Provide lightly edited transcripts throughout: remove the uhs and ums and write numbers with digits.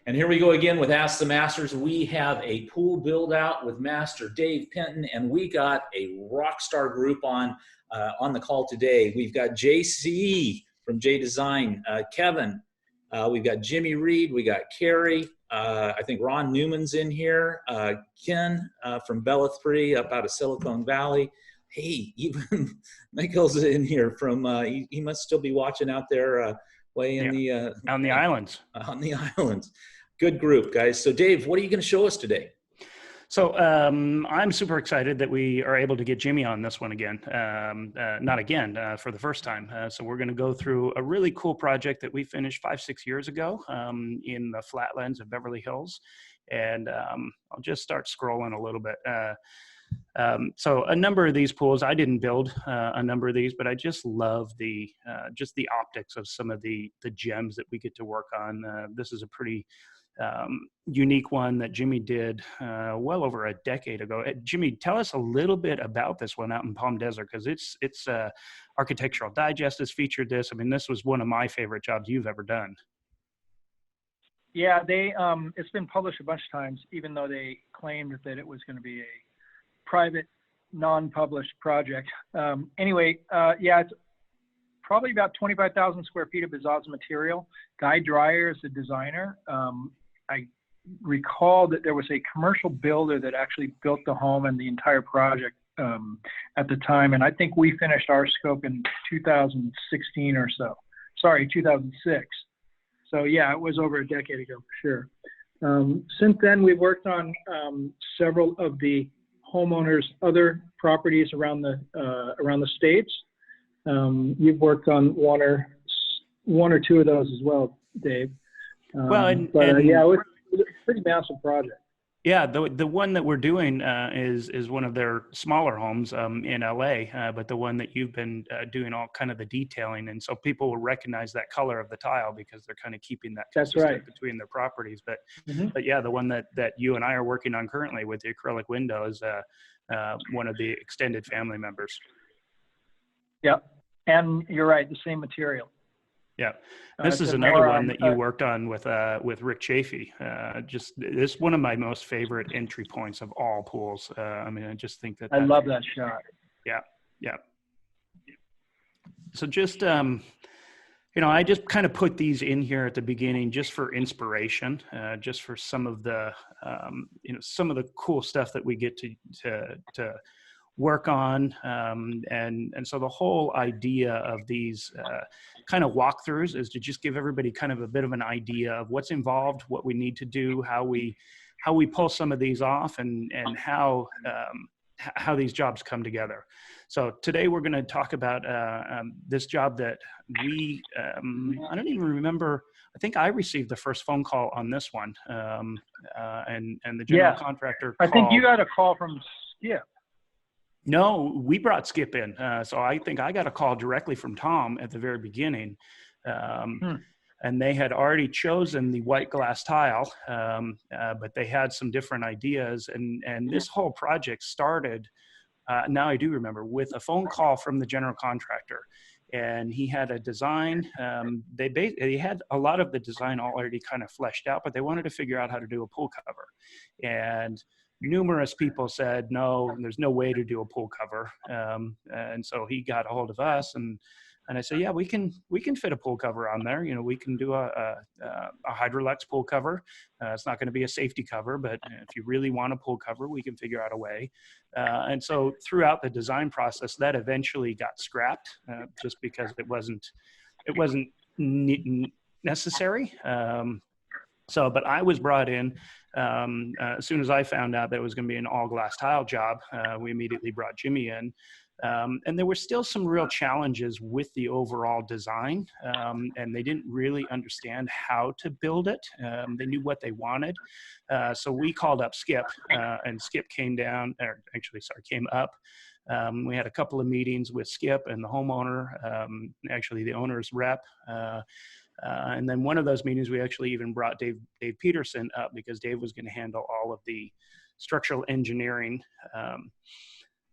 And here we go again with Ask the Masters. We have a pool build out with Master Dave Penton, and we got a rock star group on the call today. We've got JC from J Design, Kevin, we've got Jimmy Reed, we got Carrie, I think Ron Newman's in here, Ken from Bella 3 up out of Silicon Valley. Hey, even Michael's in here from, he must still be watching out there way in the on the islands. On the islands. Good group, guys. So Dave, what are you going to show us today? So I'm super excited that we are able to get Jimmy on this one again. Not again, for the first time. So we're going to go through a really cool project that we finished 5-6 years ago in the flatlands of Beverly Hills. And I'll just start scrolling a little bit. So a number of these pools, I didn't build a number of these, but I just love the optics of some of the gems that we get to work on. This is a pretty unique one that Jimmy did well over a decade ago. Jimmy, tell us a little bit about this one out in Palm Desert, because it's Architectural Digest has featured this. I mean, this was one of my favorite jobs you've ever done. Yeah, it's been published a bunch of times, even though they claimed that it was going to be a private, non-published project. Anyway, yeah, it's probably about 25,000 square feet of Bizaz material. Guy Dreyer is the designer. I recall that there was a commercial builder that actually built the home and the entire project at the time. And I think we finished our scope in 2016 or so. Sorry, 2006. So yeah, it was over a decade ago for sure. Since then, we've worked on several of the homeowners' other properties around the states. You've worked on one or two of those as well, Dave. Well, yeah, it was a pretty massive project. Yeah, the one that we're doing is one of their smaller homes in LA, but the one that you've been doing all kind of the detailing, and so people will recognize that color of the tile because they're kind of keeping that consistent between their properties. But but yeah, the one that you and I are working on currently with the acrylic window is one of the extended family members. Yep, and you're right, the same material. Yeah, this is another one that you worked on with Rick Chafee. Just this one of my most favorite entry points of all pools. I mean, I just think that I love that shot. Yeah, yeah. So just I just kind of put these in here at the beginning just for inspiration, just for some of the some of the cool stuff that we get to work on, and so the whole idea of these kind of walkthroughs is to just give everybody kind of a bit of an idea of what's involved, what we need to do, how we pull some of these off, and how these jobs come together. So today we're going to talk about this job that we I don't even remember. I think I received the first phone call on this one, and the general contractor called. I think you got a call from Skip. No, we brought Skip in. So I think I got a call directly from Tom at the very beginning. And they had already chosen the white glass tile, but they had some different ideas. And this whole project started, now I do remember, with a phone call from the general contractor. And he had a design. They had a lot of the design already kind of fleshed out, but they wanted to figure out how to do a pool cover. And numerous people said, no, there's no way to do a pool cover. And so he got a hold of us, and I said, yeah, we can fit a pool cover on there. You know, we can do a Hydrolux pool cover. It's not going to be a safety cover, but if you really want a pool cover, we can figure out a way. And so throughout the design process, that eventually got scrapped just because it wasn't necessary. But I was brought in as soon as I found out that it was going to be an all glass tile job. We immediately brought Jimmy in, and there were still some real challenges with the overall design, and they didn't really understand how to build it. They knew what they wanted, so we called up Skip, and Skip came up. We had a couple of meetings with Skip and the homeowner, actually the owner's rep. And then one of those meetings, we actually even brought Dave Peterson up because Dave was going to handle all of the structural engineering.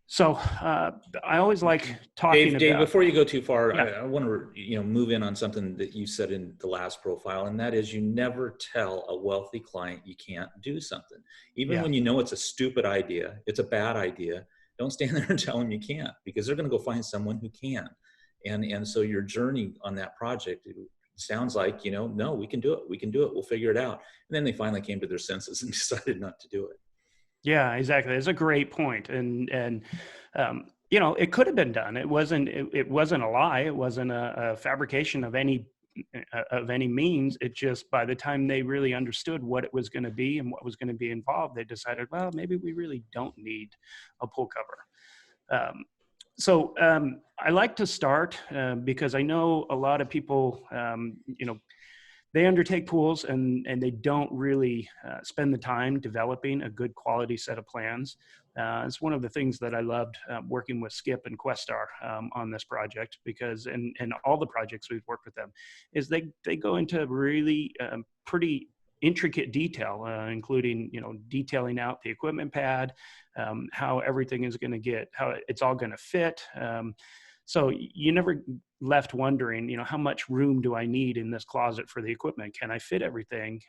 So I always like talking Dave, about. before you go too far, Yeah. I want to move in on something that you said in the last profile, and that is you never tell a wealthy client you can't do something, even Yeah. when you know it's a stupid idea, it's a bad idea. Don't stand there and tell them you can't, because they're going to go find someone who can. And so your journey on that project, it sounds like, no, we can do it. We can do it. We'll figure it out. And then they finally came to their senses and decided not to do it. Yeah, exactly. It's a great point. And it could have been done. It wasn't a lie. It wasn't a fabrication of any means. It just, by the time they really understood what it was going to be and what was going to be involved, they decided, well, maybe we really don't need a pool cover. So I like to start because I know a lot of people, they undertake pools and they don't really spend the time developing a good quality set of plans. It's one of the things that I loved working with Skip and Questar on this project, because and all the projects we've worked with them is they go into really pretty intricate detail, including detailing out the equipment pad, how everything is going to how it's all going to fit. So you never left wondering, how much room do I need in this closet for the equipment? Can I fit everything,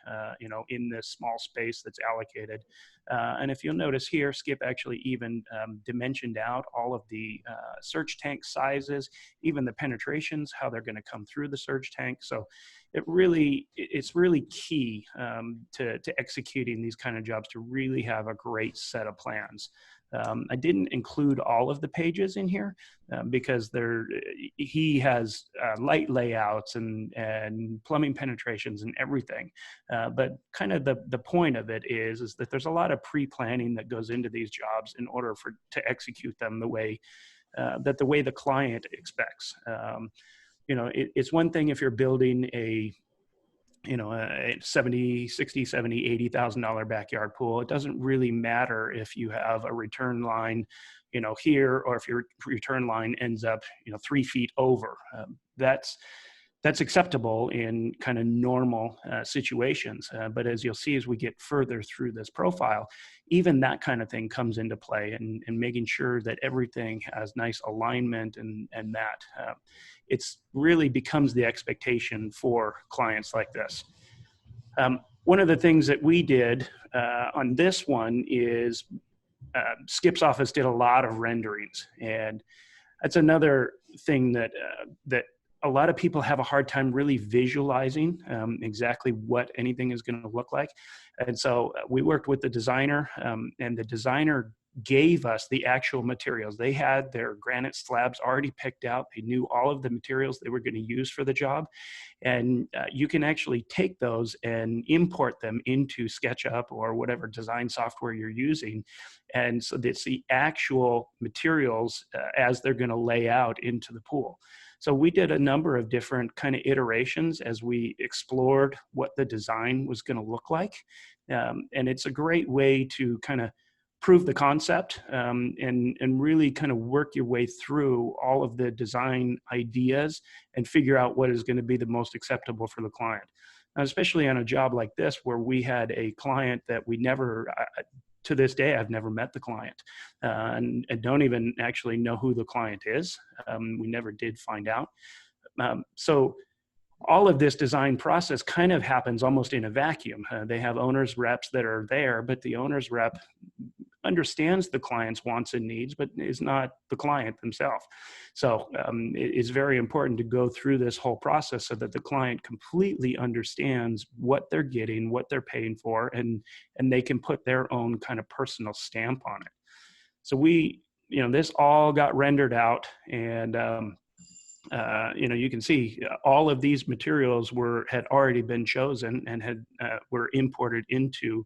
in this small space that's allocated? And if you'll notice here, Skip actually even dimensioned out all of the surge tank sizes, even the penetrations, how they're going to come through the surge tank. So it's really key to executing these kind of jobs to really have a great set of plans. I didn't include all of the pages in here because he has light layouts and plumbing penetrations and everything. But kind of the point of it is that there's a lot of pre-planning that goes into these jobs in order to execute them the way the client expects. It's one thing if you're building a $70,000, $60,000, $70,000, $80,000 backyard pool. It doesn't really matter if you have a return line, here, or if your return line ends up, 3 feet over. That's acceptable in kind of normal situations. But as you'll see, as we get further through this profile, even that kind of thing comes into play, and making sure that everything has nice alignment and that it's really becomes the expectation for clients like this. One of the things that we did on this one is Skip's office did a lot of renderings, and that's another thing that a lot of people have a hard time really visualizing exactly what anything is going to look like. And so we worked with the designer, and the designer gave us the actual materials. They had their granite slabs already picked out. They knew all of the materials they were going to use for the job. And you can actually take those and import them into SketchUp or whatever design software you're using. And so it's the actual materials as they're going to lay out into the pool. So we did a number of different kind of iterations as we explored what the design was going to look like. And it's a great way to kind of prove the concept and really kind of work your way through all of the design ideas and figure out what is going to be the most acceptable for the client. Now, especially on a job like this, where we had a client that we never, to this day, I've never met the client and don't even actually know who the client is. We never did find out. So all of this design process kind of happens almost in a vacuum. They have owner's reps that are there, but the owner's rep understands the client's wants and needs, but is not the client themselves. So it is very important to go through this whole process so that the client completely understands what they're getting, what they're paying for, and they can put their own kind of personal stamp on it. So this all got rendered out, and you can see all of these materials had already been chosen and were imported into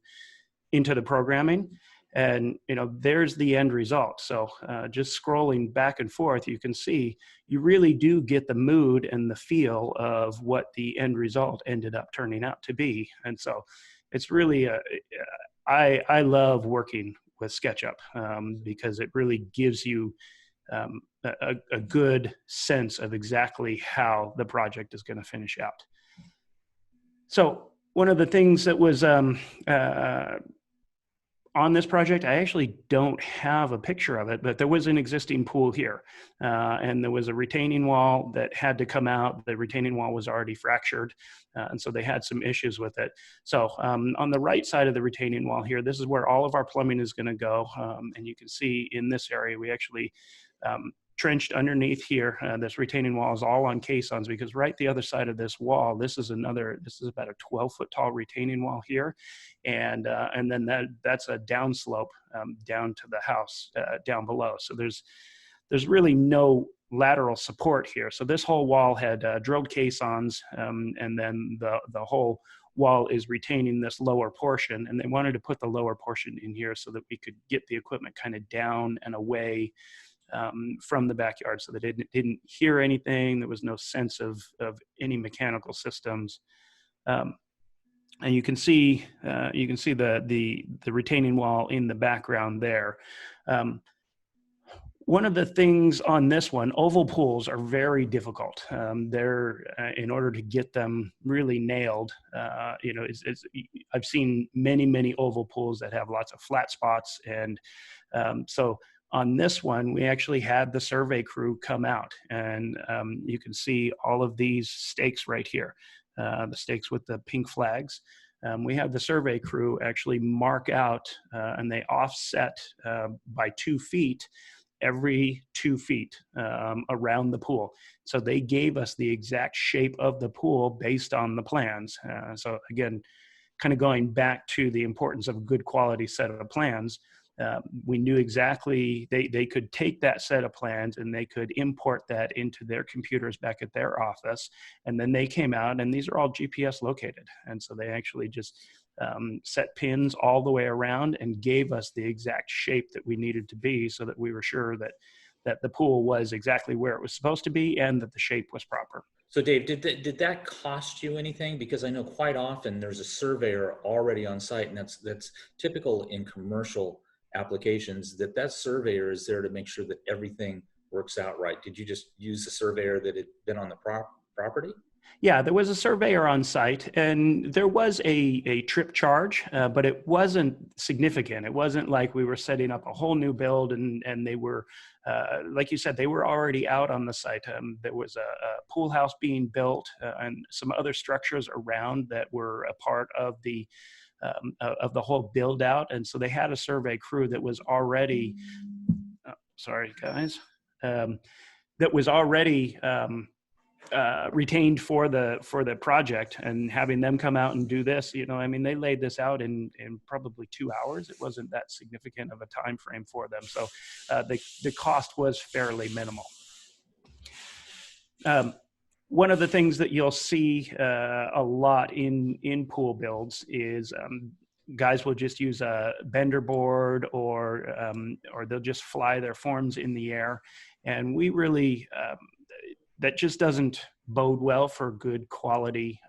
the programming. And there's the end result. So just scrolling back and forth, you can see you really do get the mood and the feel of what the end result ended up turning out to be. And so it's really I love working with SketchUp because it really gives you a good sense of exactly how the project is going to finish out. So one of the things that was on this project, I actually don't have a picture of it, but there was an existing pool here. And there was a retaining wall that had to come out. The retaining wall was already fractured. And so they had some issues with it. So on the right side of the retaining wall here, this is where all of our plumbing is going to go. And you can see in this area, we actually trenched underneath here. This retaining wall is all on caissons, because right the other side of this wall, this is about a 12-foot tall retaining wall here. And then that's a downslope down to the house down below. So there's really no lateral support here. So this whole wall had drilled caissons, and then the whole wall is retaining this lower portion. And they wanted to put the lower portion in here so that we could get the equipment kind of down and away from the backyard, so that it didn't hear anything. There was no sense of any mechanical systems. And you can see the retaining wall in the background there. One of the things on this one, oval pools are very difficult. They're in order to get them really nailed. I've seen many oval pools that have lots of flat spots, and so on this one, we actually had the survey crew come out, and you can see all of these stakes right here, the stakes with the pink flags. We have the survey crew actually mark out, and they offset by 2 feet every 2 feet around the pool. So they gave us the exact shape of the pool based on the plans. So again, kind of going back to the importance of a good quality set of plans, we knew exactly, they could take that set of plans and they could import that into their computers back at their office. And then they came out, and these are all GPS located. And so they actually just set pins all the way around and gave us the exact shape that we needed to be, so that we were sure that the pool was exactly where it was supposed to be and that the shape was proper. So Dave, did that cost you anything? Because I know quite often there's a surveyor already on site, and that's typical in commercial applications, that surveyor is there to make sure that everything works out right. Did you just use the surveyor that had been on the property? Yeah, there was a surveyor on site, and there was a trip charge, but it wasn't significant. It wasn't like we were setting up a whole new build, and they were, like you said, they were already out on the site. There was a pool house being built, and some other structures around that were a part of the whole build out. And so they had a survey crew that was already, sorry guys, that was already retained for the project, and having them come out and do this, they laid this out in probably 2 hours. It wasn't that significant of a time frame for them. So the cost was fairly minimal. One of the things that you'll see a lot in pool builds is guys will just use a bender board, or they'll just fly their forms in the air. And we really, that just doesn't bode well for good quality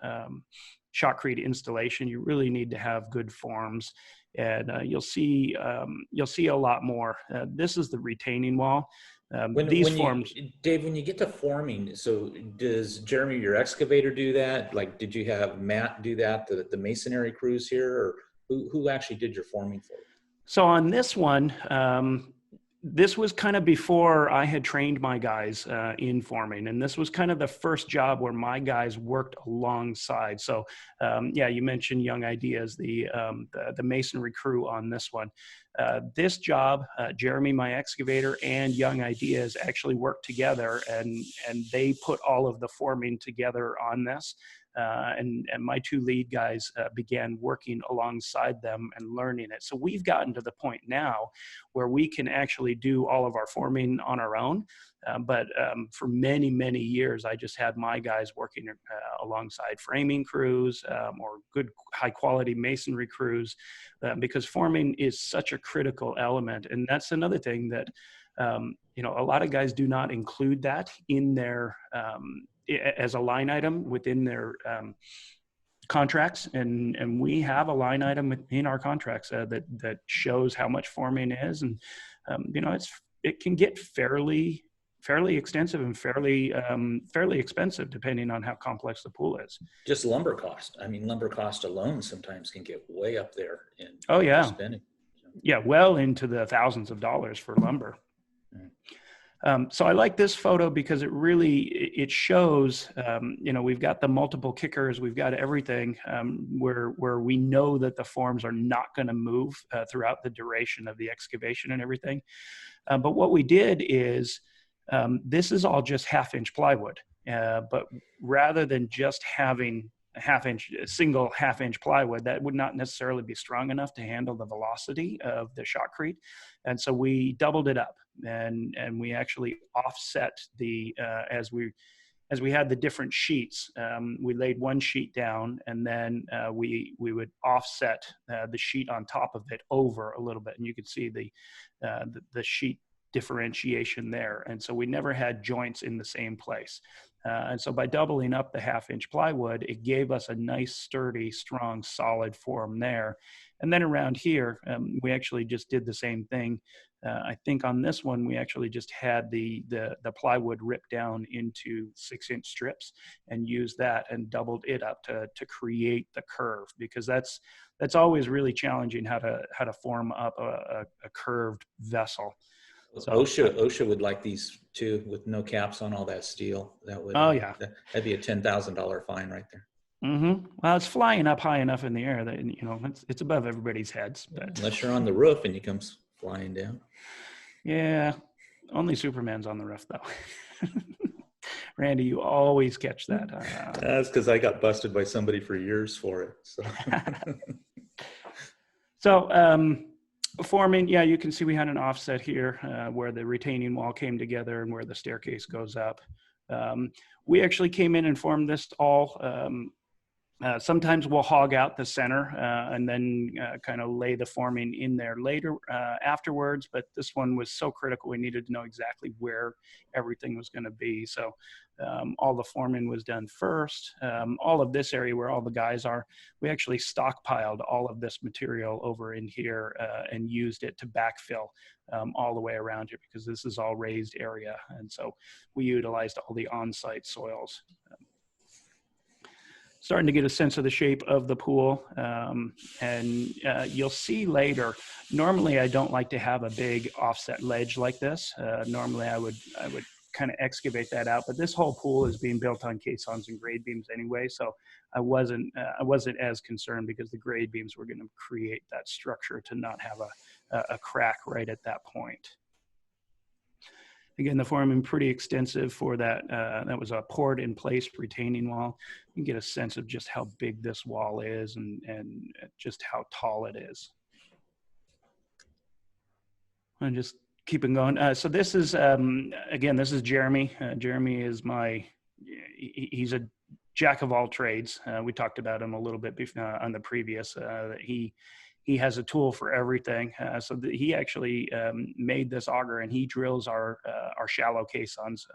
shotcrete installation. You really need to have good forms, and you'll see a lot more. This is the retaining wall. Dave, when you get to forming, so does Jeremy, your excavator, do that? Like, did you have Matt do that, the masonry crews here, or who actually did your forming for you? So on this one, this was kind of before I had trained my guys in forming, and this was kind of the first job where my guys worked alongside. So yeah, you mentioned Young Ideas, the masonry crew on this one. This job, Jeremy, my excavator, and Young Ideas actually worked together, and they put all of the forming together on this. And my 2 lead guys began working alongside them and learning it. So we've gotten to the point now where we can actually do all of our forming on our own. But for many years, I just had my guys working alongside framing crews or good high quality masonry crews, because forming is such a critical element. And that's another thing that, a lot of guys do not include that in their, as a line item within their contracts, and we have a line item in our contracts that shows how much forming is, and it can get fairly extensive and fairly expensive depending on how complex the pool is. Just lumber cost. I mean, lumber cost alone sometimes can get way up there in oh yeah spending. So. Yeah, well into the thousands of dollars for lumber. So I like this photo because it shows, we've got the multiple kickers, we've got everything where we know that the forms are not going to move throughout the duration of the excavation and everything. But what we did is, this is all just 1/2-inch plywood, but rather than just having single 1/2-inch plywood, that would not necessarily be strong enough to handle the velocity of the shotcrete. And so we doubled it up, and we actually offset the, as we had the different sheets, we laid one sheet down, and then we would offset the sheet on top of it over a little bit, and you could see the sheet differentiation there. And so we never had joints in the same place. And so by doubling up the 1/2-inch plywood, it gave us a nice, sturdy, strong, solid form there. And then around here, we actually just did the same thing. I think on this one, we actually just had the plywood ripped down into 6-inch strips and used that and doubled it up to create the curve, because that's always really challenging, how to form up a curved vessel. So OSHA would like these too, with no caps on all that steel. That would, that'd be a $10,000 fine right there. Mm-hmm. Well, it's flying up high enough in the air that, it's above everybody's heads. But unless you're on the roof and you come flying down. Yeah, only Superman's on the roof though. Randy, you always catch that. That's because I got busted by somebody for years for it. So, forming, yeah, you can see we had an offset here where the retaining wall came together and where the staircase goes up. We actually came in and formed this all. Sometimes we'll hog out the center and then kind of lay the forming in there later afterwards, but this one was so critical, we needed to know exactly where everything was going to be. So all the forming was done first. All of this area where all the guys are, we actually stockpiled all of this material over in here and used it to backfill all the way around here, because this is all raised area. And so we utilized all the on-site soils. Starting to get a sense of the shape of the pool. And you'll see later, normally I don't like to have a big offset ledge like this. Normally I would kind of excavate that out, but this whole pool is being built on caissons and grade beams anyway. So I wasn't as concerned, because the grade beams were going to create that structure to not have a crack right at that point. Again, the forming pretty extensive for that. That was a poured in place retaining wall. You can get a sense of just how big this wall is and just how tall it is. And just keeping going. So this is, again, this is Jeremy. Jeremy is he's a jack of all trades. We talked about him a little bit on the previous, that he has a tool for everything. So he actually made this auger, and he drills our shallow caissons.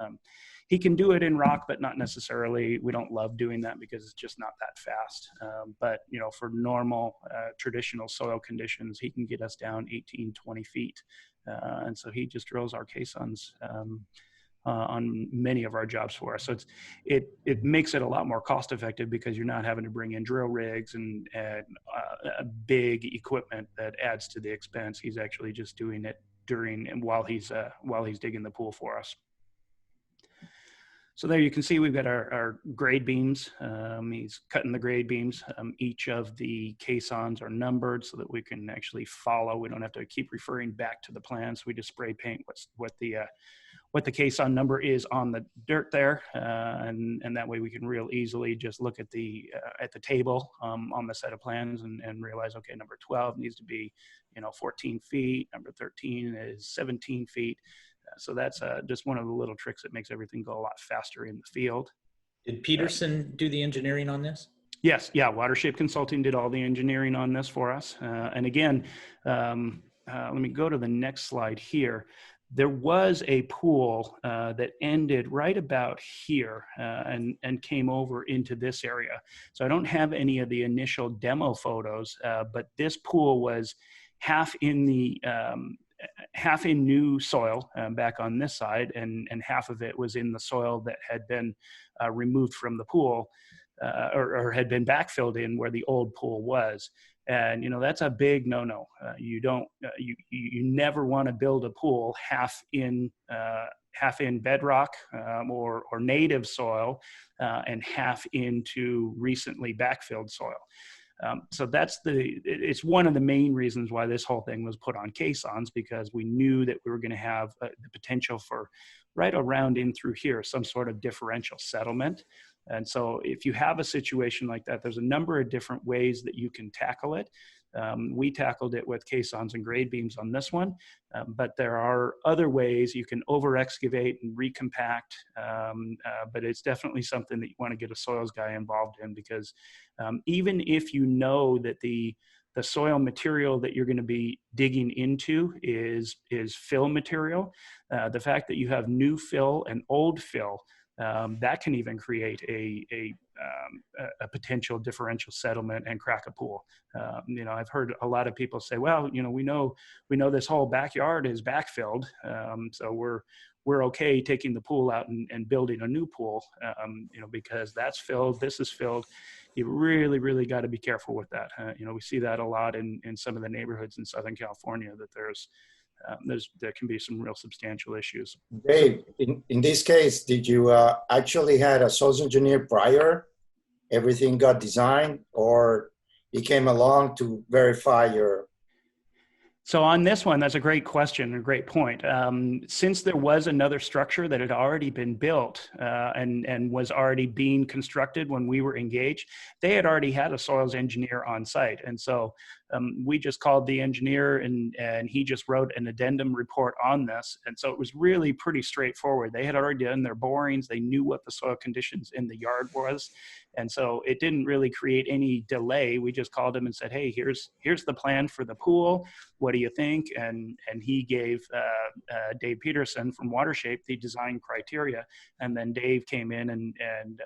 He can do it in rock, but not necessarily. We don't love doing that because it's just not that fast. But for normal traditional soil conditions, he can get us down 18, 20 feet. And so he just drills our caissons on many of our jobs for us. So it makes it a lot more cost effective, because you're not having to bring in drill rigs and big equipment that adds to the expense. He's actually just doing it while he's digging the pool for us. So there you can see we've got our grade beams. He's cutting the grade beams. Each of the caissons are numbered so that we can actually follow. We don't have to keep referring back to the plans. We just spray paint what the caisson number is on the dirt there, and that way we can real easily just look at the table on the set of plans and realize, okay, number 12 needs to be 14 feet. Number 13 is 17 feet. So that's just one of the little tricks that makes everything go a lot faster in the field. Did Peterson do the engineering on this? Yes, yeah. Watershape Consulting did all the engineering on this for us. And again, let me go to the next slide here. There was a pool that ended right about here and came over into this area. So I don't have any of the initial demo photos, but this pool was half in new soil back on this side, and half of it was in the soil that had been removed from the pool or had been backfilled in where the old pool was. And, that's a big no-no. You don't, you never want to build a pool half in bedrock or native soil and half into recently backfilled soil. So it's one of the main reasons why this whole thing was put on caissons, because we knew that we were going to have the potential for right around in through here, some sort of differential settlement. And so if you have a situation like that, there's a number of different ways that you can tackle it. We tackled it with caissons and grade beams on this one, but there are other ways. You can over excavate and recompact, but it's definitely something that you want to get a soils guy involved in, because even if you know that the soil material that you're going to be digging into is fill material, the fact that you have new fill and old fill, that can even create a potential differential settlement and crack a pool. I've heard a lot of people say, well, we know this whole backyard is backfilled, so we're okay taking the pool out and building a new pool, because that's filled, this is filled. You really, really got to be careful with that. We see that a lot in some of the neighborhoods in Southern California, that there can be some real substantial issues. Dave, in this case, did you actually had a soils engineer prior? Everything got designed, or he came along to verify your? So on this one, that's a great question, a great point. Since there was another structure that had already been built and was already being constructed when we were engaged, they had already had a soils engineer on site. And so we just called the engineer and he just wrote an addendum report on this. And so it was really pretty straightforward. They had already done their borings. They knew what the soil conditions in the yard was. And so it didn't really create any delay. We just called him and said, hey, here's the plan for the pool. What do you think? And he gave Dave Peterson from Watershape the design criteria. And then Dave came in and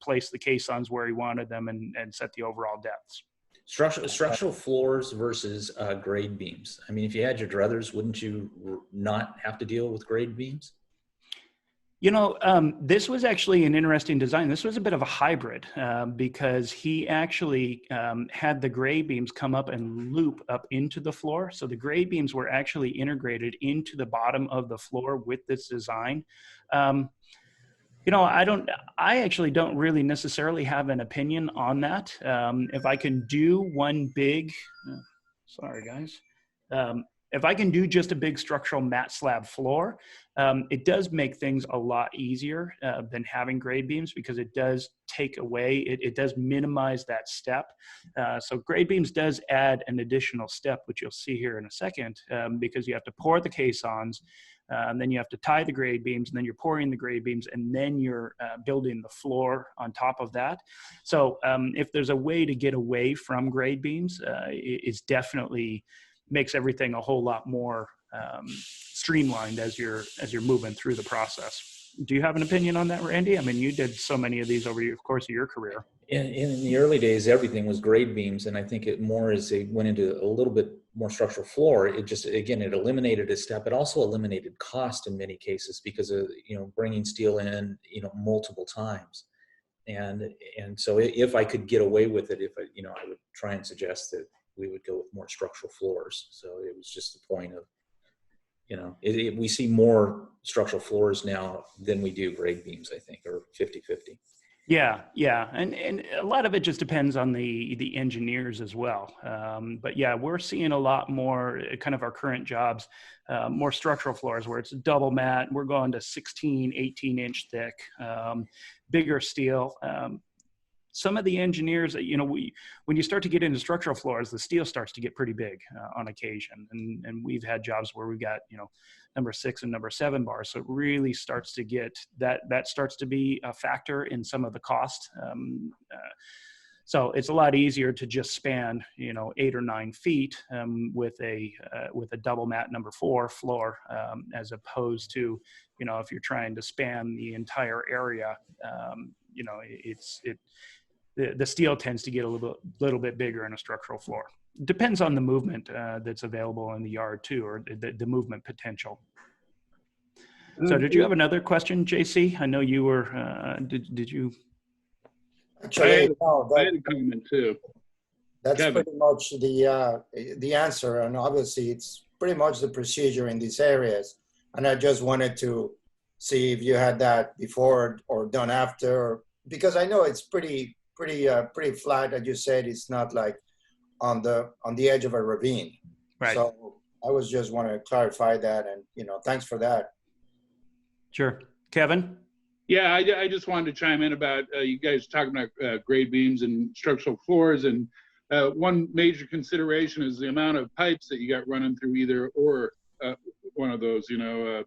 placed the caissons where he wanted them and set the overall depths. Structural floors versus grade beams. I mean, if you had your druthers, wouldn't you not have to deal with grade beams? This was actually an interesting design. This was a bit of a hybrid because he actually had the grade beams come up and loop up into the floor. So the grade beams were actually integrated into the bottom of the floor with this design. I actually don't really necessarily have an opinion on that. If I can do one big, sorry guys. If I can do just a big structural mat slab floor, it does make things a lot easier than having grade beams, because it does take away, it does minimize that step. So grade beams does add an additional step, which you'll see here in a second, because you have to pour the caissons, and then you have to tie the grade beams, and then you're pouring the grade beams, and then you're building the floor on top of that. So if there's a way to get away from grade beams, it's definitely makes everything a whole lot more streamlined as you're moving through the process. Do you have an opinion on that, Randy? I mean, you did so many of these over the course of your career. In the early days, everything was grade beams, and I think it more as they went into a little bit more structural floor, it just, again, it eliminated a step. It also eliminated cost in many cases because of, bringing steel in, multiple times. And so if I could get away with it, I would try and suggest that we would go with more structural floors. So it was just the point of, we see more structural floors now than we do grade beams, I think, or 50-50. Yeah. And a lot of it just depends on the engineers as well. But yeah, we're seeing a lot more kind of our current jobs, more structural floors where it's a double mat. We're going to 16, 18 inch thick, bigger steel. Some of the engineers, when you start to get into structural floors, the steel starts to get pretty big on occasion. And we've had jobs where we've got, number 6 and number 7 bars. So it really starts to get, that starts to be a factor in some of the cost. So it's a lot easier to just span, 8 or 9 feet with a double mat number 4 floor, as opposed to, if you're trying to span the entire area, the steel tends to get a little bit bigger in a structural floor. Depends on the movement that's available in the yard too, or the movement potential. So did you have another question, JC? I know you were, did you? Actually, I had a comment too. That's Kevin. pretty much the answer, and obviously it's pretty much the procedure in these areas. And I just wanted to see if you had that before or done after, because I know it's pretty flat. As you said, it's not like on the edge of a ravine. Right. So I was just want to clarify that, and thanks for that. Sure. Kevin? Yeah, I just wanted to chime in about you guys talking about grade beams and structural floors, and one major consideration is the amount of pipes that you got running through either or one of those,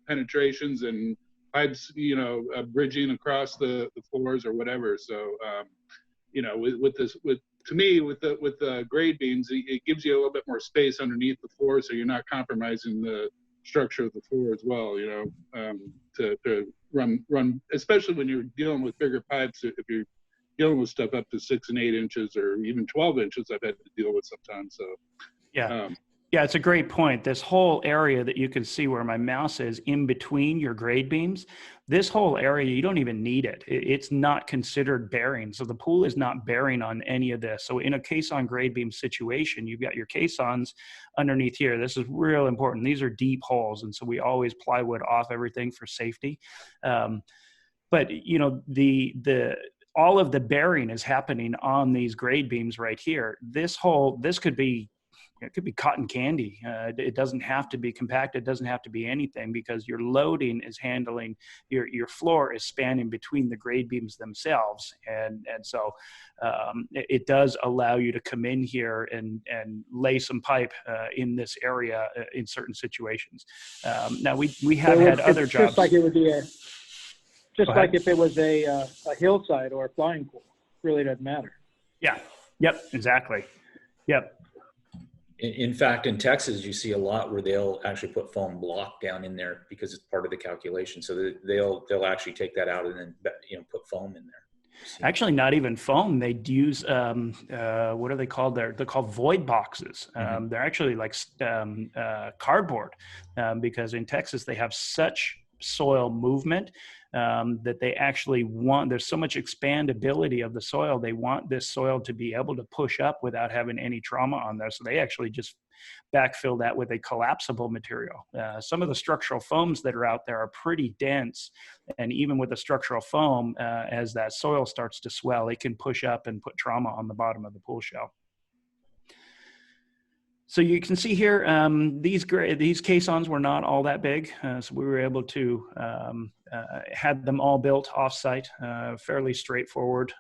penetrations and pipes, bridging across the floors or whatever. So, with the grade beams, it gives you a little bit more space underneath the floor, so you're not compromising the structure of the floor as well. To run, especially when you're dealing with bigger pipes. If you're dealing with stuff up to 6 and 8 inches or even 12 inches, I've had to deal with sometimes. So yeah, it's a great point. This whole area that you can see where my mouse is in between your grade beams, this whole area, you don't even need it. It's not considered bearing. So the pool is not bearing on any of this. So in a caisson grade beam situation, you've got your caissons underneath here. This is real important. These are deep holes. And so we always plywood off everything for safety. But all of the bearing is happening on these grade beams right here. This could be, it could be cotton candy. It doesn't have to be compacted. It doesn't have to be anything, because your loading is handling, your floor is spanning between the grade beams themselves. And so it does allow you to come in here and lay some pipe in this area in certain situations. Now we have had other jobs. Just like it would be like if it was a hillside or a flying pool. Really doesn't matter. Yeah. Yep. Exactly. Yep. In fact, in Texas, you see a lot where they'll actually put foam block down in there because it's part of the calculation. So they'll actually take that out and then put foam in there. Actually, not even foam. They'd use what are they called? They're called void boxes. They're actually like cardboard because in Texas they have such soil movement that they actually there's so much expandability of the soil. They want this soil to be able to push up without having any trauma on there. So they actually just backfill that with a collapsible material. Some of the structural foams that are out there are pretty dense. And even with the structural foam, as that soil starts to swell, it can push up and put trauma on the bottom of the pool shell. So you can see here, these caissons were not all that big. So we were able to had them all built offsite, fairly straightforward.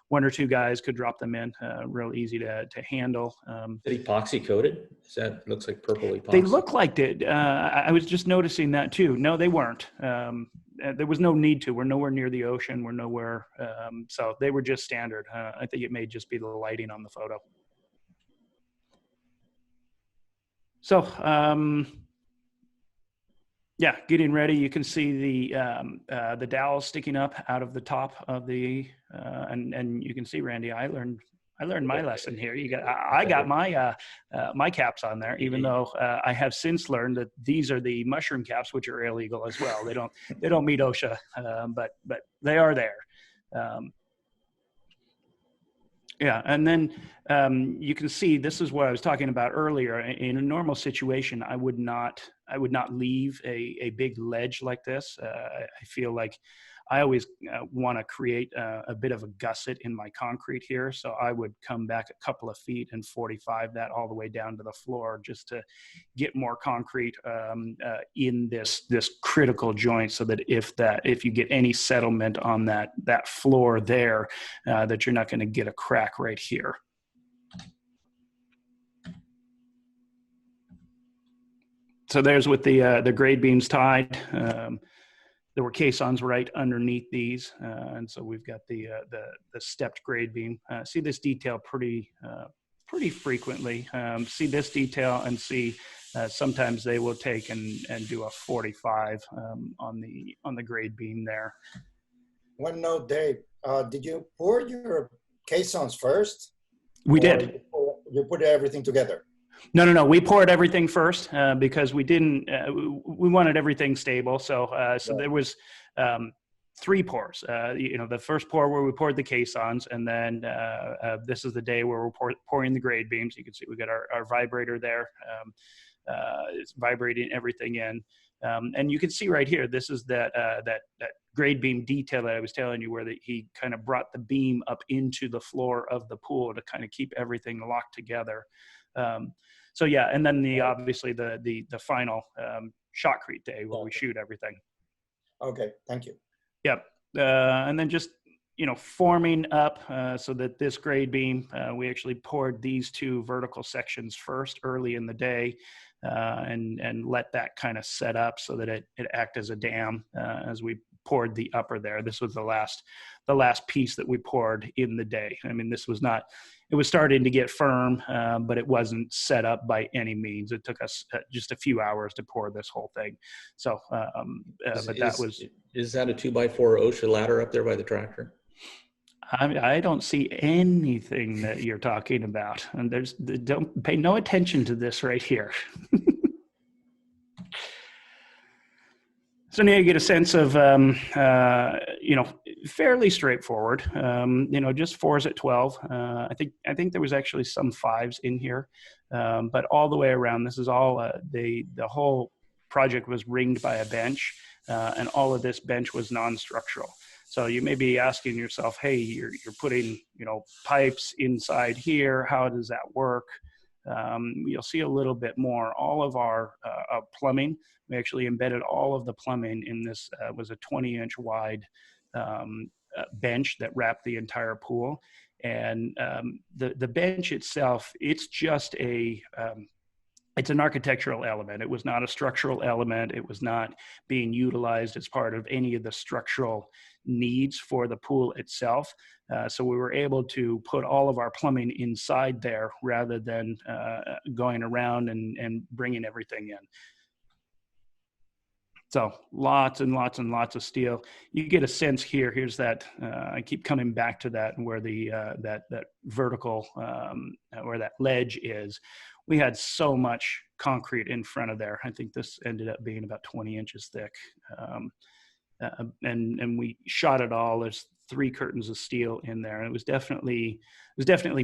One or two guys could drop them in, real easy to handle. Is it epoxy coated? Looks like purple epoxy. They look like it. I was just noticing that too. No, they weren't. There was no need to. We're nowhere near the ocean. We're nowhere. So they were just standard. I think it may just be the lighting on the photo. So, yeah, getting ready. You can see the dowel sticking up out of the top of the, and you can see, Randy, I learned my lesson here. I got my my caps on there, even though I have since learned that these are the mushroom caps, which are illegal as well. They don't meet OSHA, but they are there. Yeah, and then you can see this is what I was talking about earlier. In a normal situation, I would not leave a big ledge like this. I feel like I always want to create a bit of a gusset in my concrete here. So I would come back a couple of feet and 45 that all the way down to the floor just to get more concrete in this critical joint, so that if you get any settlement on that floor there, that you're not going to get a crack right here. So there's with the grade beams tied. There were caissons right underneath these, and so we've got the stepped grade beam. See this detail pretty frequently. See this detail and see sometimes they will take and do a 45 on the grade beam there. One note, Dave. Did you pour your caissons first? We did. You put everything together? No. We poured everything first because we didn't. We wanted everything stable. So there was 3 pours. The first pour where we poured the caissons, and then this is the day where we're pouring the grade beams. You can see we got our vibrator there. It's vibrating everything in. And you can see right here, this is that grade beam detail that I was telling you, where he kind of brought the beam up into the floor of the pool to kind of keep everything locked together. So yeah, and then obviously the final shotcrete day where we shoot everything. Okay, thank you. Yep. And then just, forming up so that this grade beam, we actually poured these 2 vertical sections first early in the day, and let that kind of set up so that it act as a dam as we poured the upper there. This was the last piece that we poured in the day. I mean, it was starting to get firm, but it wasn't set up by any means. It took us just a few hours to pour this whole thing. So, is that a 2x4 OSHA ladder up there by the tractor? I don't see anything that you're talking about, and don't pay no attention to this right here. So now you get a sense of, fairly straightforward. Just 4s at 12. I think there was actually some 5s in here, but all the way around, this is all the whole project was ringed by a bench, and all of this bench was non-structural. So you may be asking yourself, hey, you're putting, pipes inside here. How does that work? You'll see a little bit more. All of our plumbing, we actually embedded all of the plumbing in this, was a 20-inch wide bench that wrapped the entire pool. And the bench itself, it's just it's an architectural element. It was not a structural element. It was not being utilized as part of any of the structural needs for the pool itself. So we were able to put all of our plumbing inside there rather than going around and bringing everything in. So lots and lots and lots of steel. You get a sense here. Here's that. I keep coming back to that, where the that vertical, where that ledge is. We had so much concrete in front of there. I think this ended up being about 20 inches thick, and we shot it all. There's 3 curtains of steel in there, and it was definitely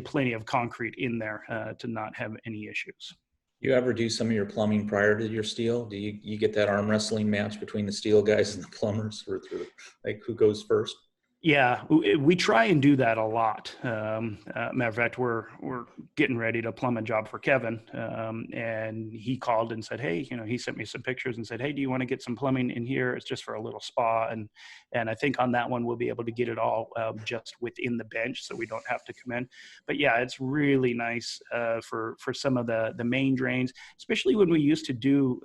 plenty of concrete in there to not have any issues. You ever do some of your plumbing prior to your steel? Do you get that arm wrestling match between the steel guys and the plumbers, or like who goes first? Yeah, we try and do that a lot. Matter of fact, we're getting ready to plumb a job for Kevin, and he called and said, hey, he sent me some pictures and said, hey, do you want to get some plumbing in here? It's just for a little spa. And I think on that one, we'll be able to get it all just within the bench, so we don't have to come in. But yeah, it's really nice for some of the main drains, especially when we used to do,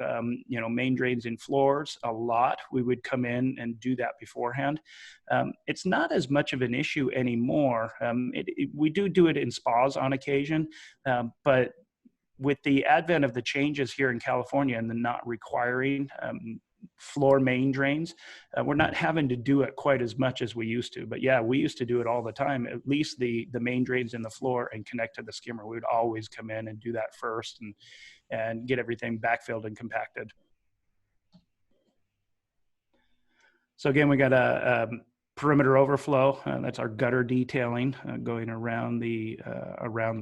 main drains in floors a lot. We would come in and do that beforehand. It's not as much of an issue anymore. We do it in spas on occasion, but with the advent of the changes here in California and the not requiring floor main drains, we're not having to do it quite as much as we used to. But yeah, we used to do it all the time. At least the main drains in the floor and connect to the skimmer. We would always come in and do that first and get everything backfilled and compacted. So again, we got a perimeter overflow. That's our gutter detailing going around the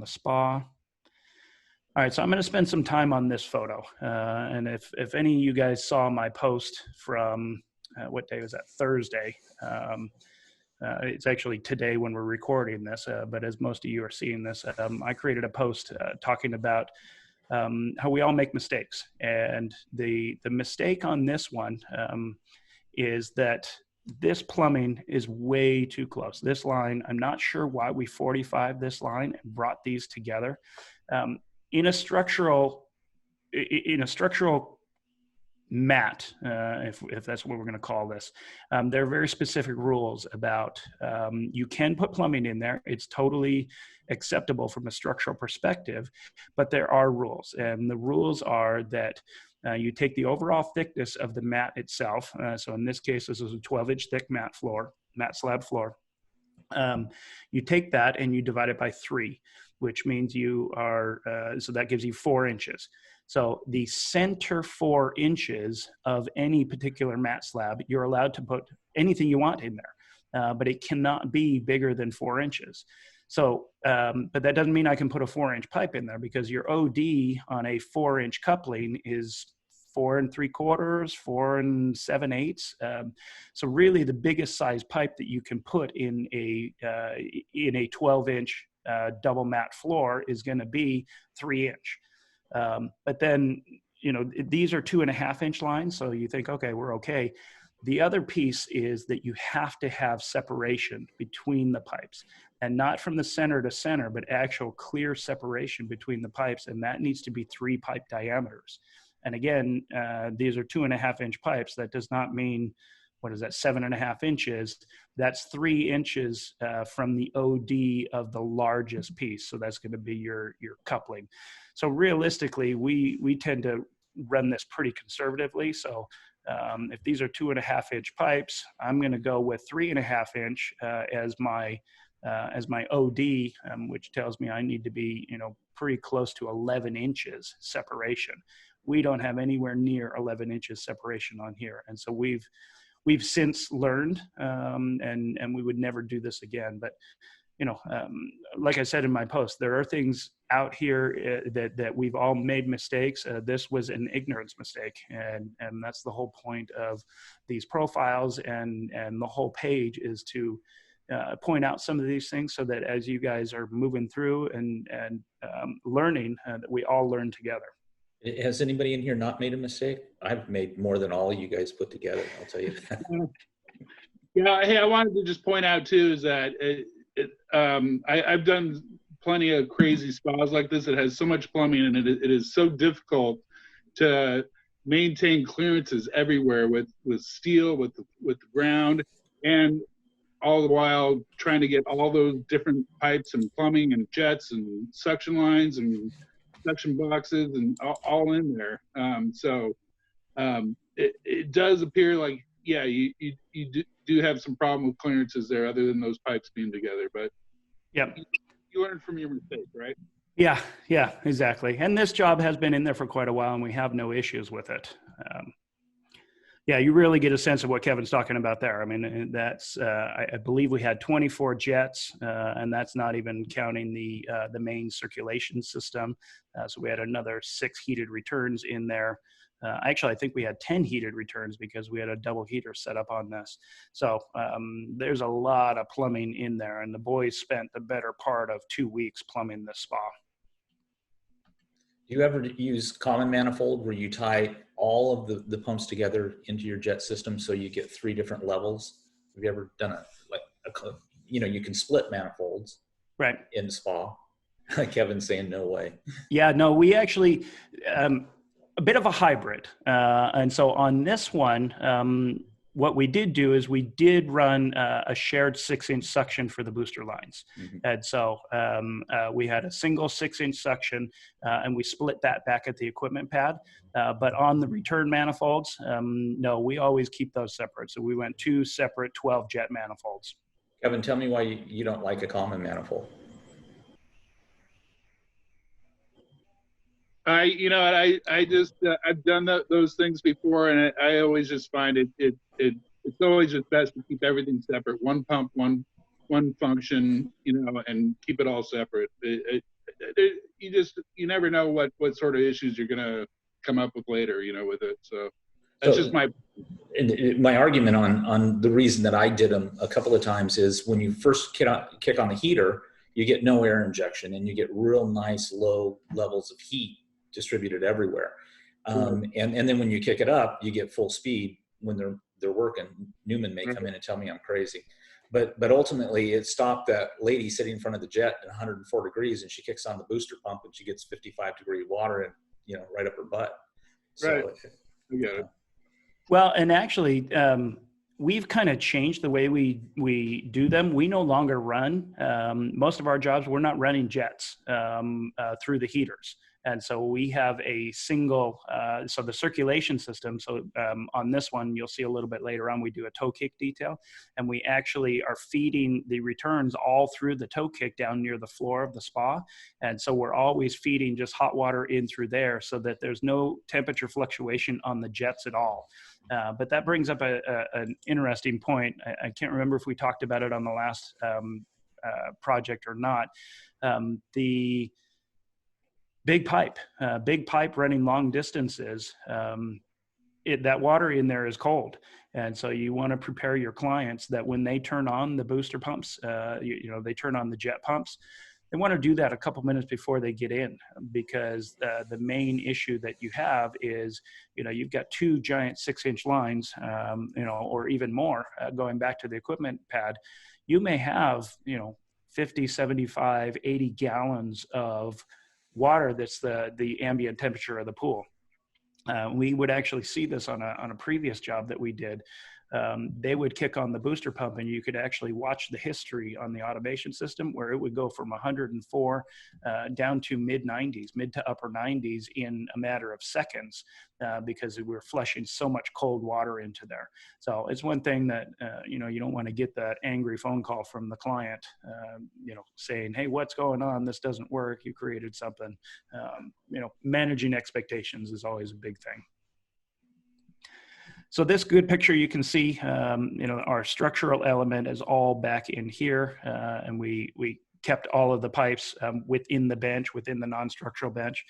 spa. All right, so I'm going to spend some time on this photo. And if any of you guys saw my post from, what day was that? Thursday. It's actually today when we're recording this, but as most of you are seeing this, I created a post talking about how we all make mistakes. And the mistake on this one is that this plumbing is way too close. This line, I'm not sure why we 45 this line and brought these together. In a structural mat, if that's what we're going to call this, there are very specific rules about, you can put plumbing in there. It's totally acceptable from a structural perspective, but there are rules. And the rules are that you take the overall thickness of the mat itself. So in this case, this is a 12-inch thick mat slab floor. You take that and you divide it by 3, which means you are, so that gives you 4 inches. So the center 4 inches of any particular mat slab, you're allowed to put anything you want in there, but it cannot be bigger than 4 inches. So, but that doesn't mean I can put a 4-inch pipe in there, because your OD on a 4-inch coupling is 4 3/4, 4 7/8. So really the biggest size pipe that you can put in a 12-inch double mat floor is going to be 3-inch. But then, you know, these are 2.5-inch lines. So you think, okay, we're okay. The other piece is that you have to have separation between the pipes, and not from the center to center, but actual clear separation between the pipes. And that needs to be 3 pipe diameters. And again, these are 2.5-inch pipes. That does not mean, what is that, 7.5 inches? That's 3 inches from the OD of the largest piece. So that's going to be your coupling. So realistically, we tend to run this pretty conservatively. So if these are 2.5-inch pipes, I'm going to go with 3.5-inch as my OD, which tells me I need to be, you know, pretty close to 11 inches separation. We don't have anywhere near 11 inches separation on here, and so we've since learned, and we would never do this again. But you know, like I said in my post, there are things out here that we've all made mistakes. This was an ignorance mistake, and that's the whole point of these profiles and the whole page is to point out some of these things, so that as you guys are moving through and learning, that we all learn together. Has anybody in here not made a mistake? I've made more than all you guys put together, I'll tell you that. Yeah, hey, I wanted to just point out too is that I've done plenty of crazy spas like this. It has so much plumbing, and it is so difficult to maintain clearances everywhere with steel, with the ground, and all the while trying to get all those different pipes and plumbing and jets and suction lines and suction boxes and all in there. It does appear like, yeah, you do have some problem with clearances there, other than those pipes being together. But yeah, you learned from your mistake, right? Yeah, exactly. And this job has been in there for quite a while, and we have no issues with it. Yeah, you really get a sense of what Kevin's talking about there. I mean, that's I believe we had 24 jets, and that's not even counting the main circulation system. So we had another 6 heated returns in there. Actually, I think we had 10 heated returns because we had a double heater set up on this. So there's a lot of plumbing in there, and the boys spent the better part of 2 weeks plumbing this spa. Do you ever use common manifold where you tie all of the pumps together into your jet system so you get 3 different levels? Have you ever done you know, you can split manifolds right in the spa? Kevin's saying no way. Yeah, no, we actually, a bit of a hybrid. And so on this one, what we did do is we did run a shared 6-inch suction for the booster lines. Mm-hmm. And so we had a single 6-inch suction, and we split that back at the equipment pad. But on the return manifolds, no, we always keep those separate. So we went 2 separate 12 jet manifolds. Kevin, tell me why you don't like a common manifold. I just I've done those things before, and I always just find it's always just best to keep everything separate. One pump, one function, you know, and keep it all separate. You never know what sort of issues you're gonna come up with later, you know, with it. So that's just my argument on the reason that I did them a couple of times is when you first kick on the heater, you get no air injection and you get real nice low levels of heat distributed everywhere. And then when you kick it up, you get full speed when they're working. Newman may come in and tell me I'm crazy, but ultimately it stopped that lady sitting in front of the jet at 104 degrees, and she kicks on the booster pump and she gets 55-degree water and, you know, right up her butt. So, right. Yeah. Well, and actually, we've kind of changed the way we do them. We no longer run most of our jobs. We're not running jets through the heaters. And so we have a single, so the circulation system, so on this one, you'll see a little bit later on, we do a toe kick detail, and we actually are feeding the returns all through the toe kick down near the floor of the spa. And so we're always feeding just hot water in through there so that there's no temperature fluctuation on the jets at all. But that brings up an interesting point. I can't remember if we talked about it on the last project or not. The big pipe running long distances, that water in there is cold. And so you want to prepare your clients that when they turn on the booster pumps, they turn on the jet pumps, they want to do that a couple minutes before they get in, because the main issue that you have is, you've got two giant 6-inch lines, or even more, going back to the equipment pad. You may have, 50, 75, 80 gallons of water that's the ambient temperature of the pool. We would actually see this on a previous job that we did. They would kick on the booster pump, and you could actually watch the history on the automation system where it would go from 104 down to mid to upper 90s in a matter of seconds, because we were flushing so much cold water into there. So it's one thing that, you don't want to get that angry phone call from the client, saying, hey, what's going on? This doesn't work. You created something. Managing expectations is always a big thing. So this good picture, you can see, our structural element is all back in here, and we kept all of the pipes within the bench, within the non-structural bench.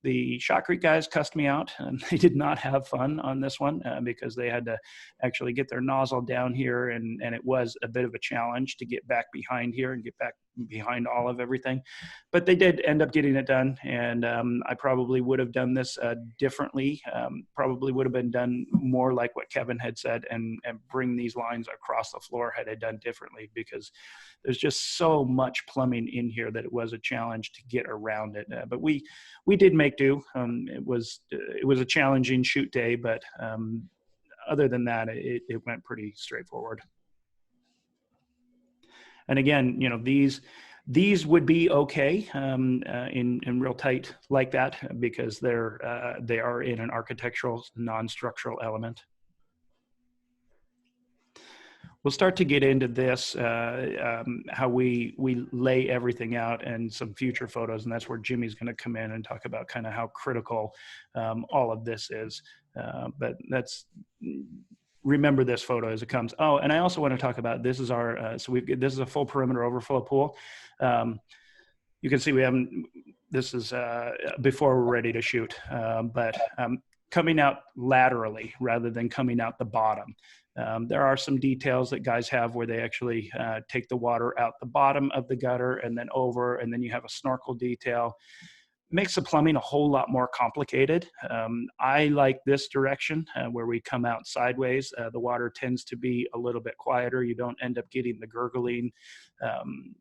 The Shotcrete guys cussed me out, and they did not have fun on this one because they had to actually get their nozzle down here, and it was a bit of a challenge to get back behind here and get back behind all of everything. But they did end up getting it done, and I probably would have done this differently. Probably would have been done more like what Kevin had said, and bring these lines across the floor had I done differently, because there's just so much plumbing in here that it was a challenge to get around it. But we did make do. It was a challenging shoot day, but other than that, it went pretty straightforward. And again, these would be okay in real tight like that, because they are in an architectural non-structural element. We'll start to get into this, how we lay everything out, and some future photos, and that's where Jimmy's going to come in and talk about kind of how critical all of this is. But remember this photo as it comes. Oh, and I also want to talk about, this is our, this is a full perimeter overflow pool. You can see this is before we're ready to shoot, but coming out laterally rather than coming out the bottom. There are some details that guys have where they actually take the water out the bottom of the gutter and then over, and then you have a snorkel detail. Makes the plumbing a whole lot more complicated. I like this direction where we come out sideways. The water tends to be a little bit quieter. You don't end up getting the gurgling.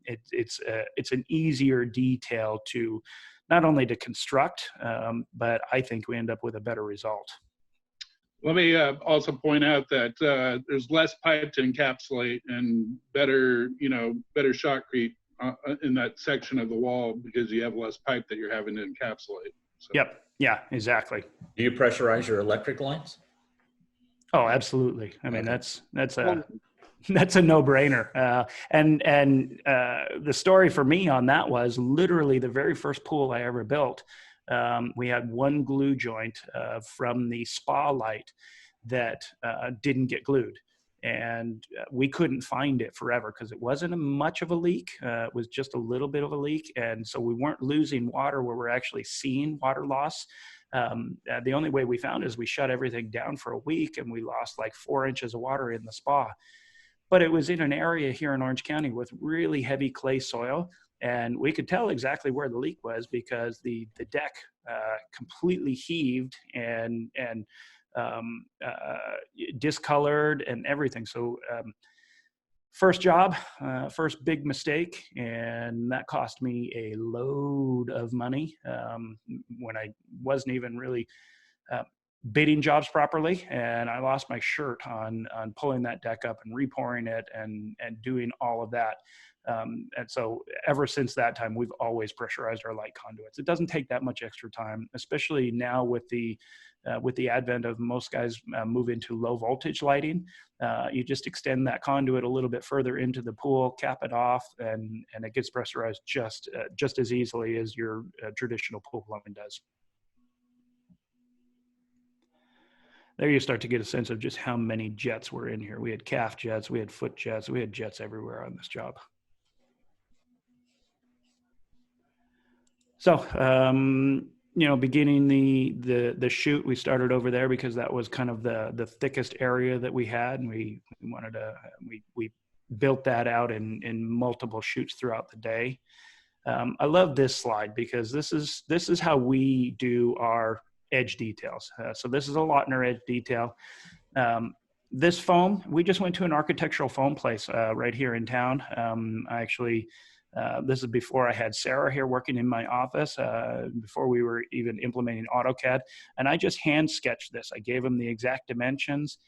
It's an easier detail to not only to construct, but I think we end up with a better result. Let me also point out that there's less pipe to encapsulate and better shotcrete in that section of the wall, because you have less pipe that you're having to encapsulate. So. Yep. Yeah, exactly. Do you pressurize your electric lines? Oh, absolutely. I mean, that's a no-brainer. And the story for me on that was literally the very first pool I ever built. We had one glue joint from the spa light that didn't get glued. And we couldn't find it forever because it wasn't much of a leak. It was just a little bit of a leak. And so we weren't losing water where we're actually seeing water loss. The only way we found is we shut everything down for a week, and we lost like 4 inches of water in the spa. But it was in an area here in Orange County with really heavy clay soil. And we could tell exactly where the leak was because the deck completely heaved and discolored and everything. So first job, first big mistake, and that cost me a load of money when I wasn't even really bidding jobs properly, and I lost my shirt on pulling that deck up and repouring it and doing all of that. And so ever since that time, we've always pressurized our light conduits. It doesn't take that much extra time, especially now with the advent of most guys move into low voltage lighting. You just extend that conduit a little bit further into the pool, cap it off, and it gets pressurized just as easily as your traditional pool plumbing does. There you start to get a sense of just how many jets were in here. We had calf jets, we had foot jets, we had jets everywhere on this job. So, beginning the chute, we started over there because that was kind of the thickest area that we had, and we wanted to we built that out in multiple chutes throughout the day. I love this slide because this is how we do our edge details. So this is a Lautner edge detail. This foam, we just went to an architectural foam place right here in town. I actually, this is before I had Sarah here working in my office, before we were even implementing AutoCAD. And I just hand sketched this. I gave them the exact dimensions,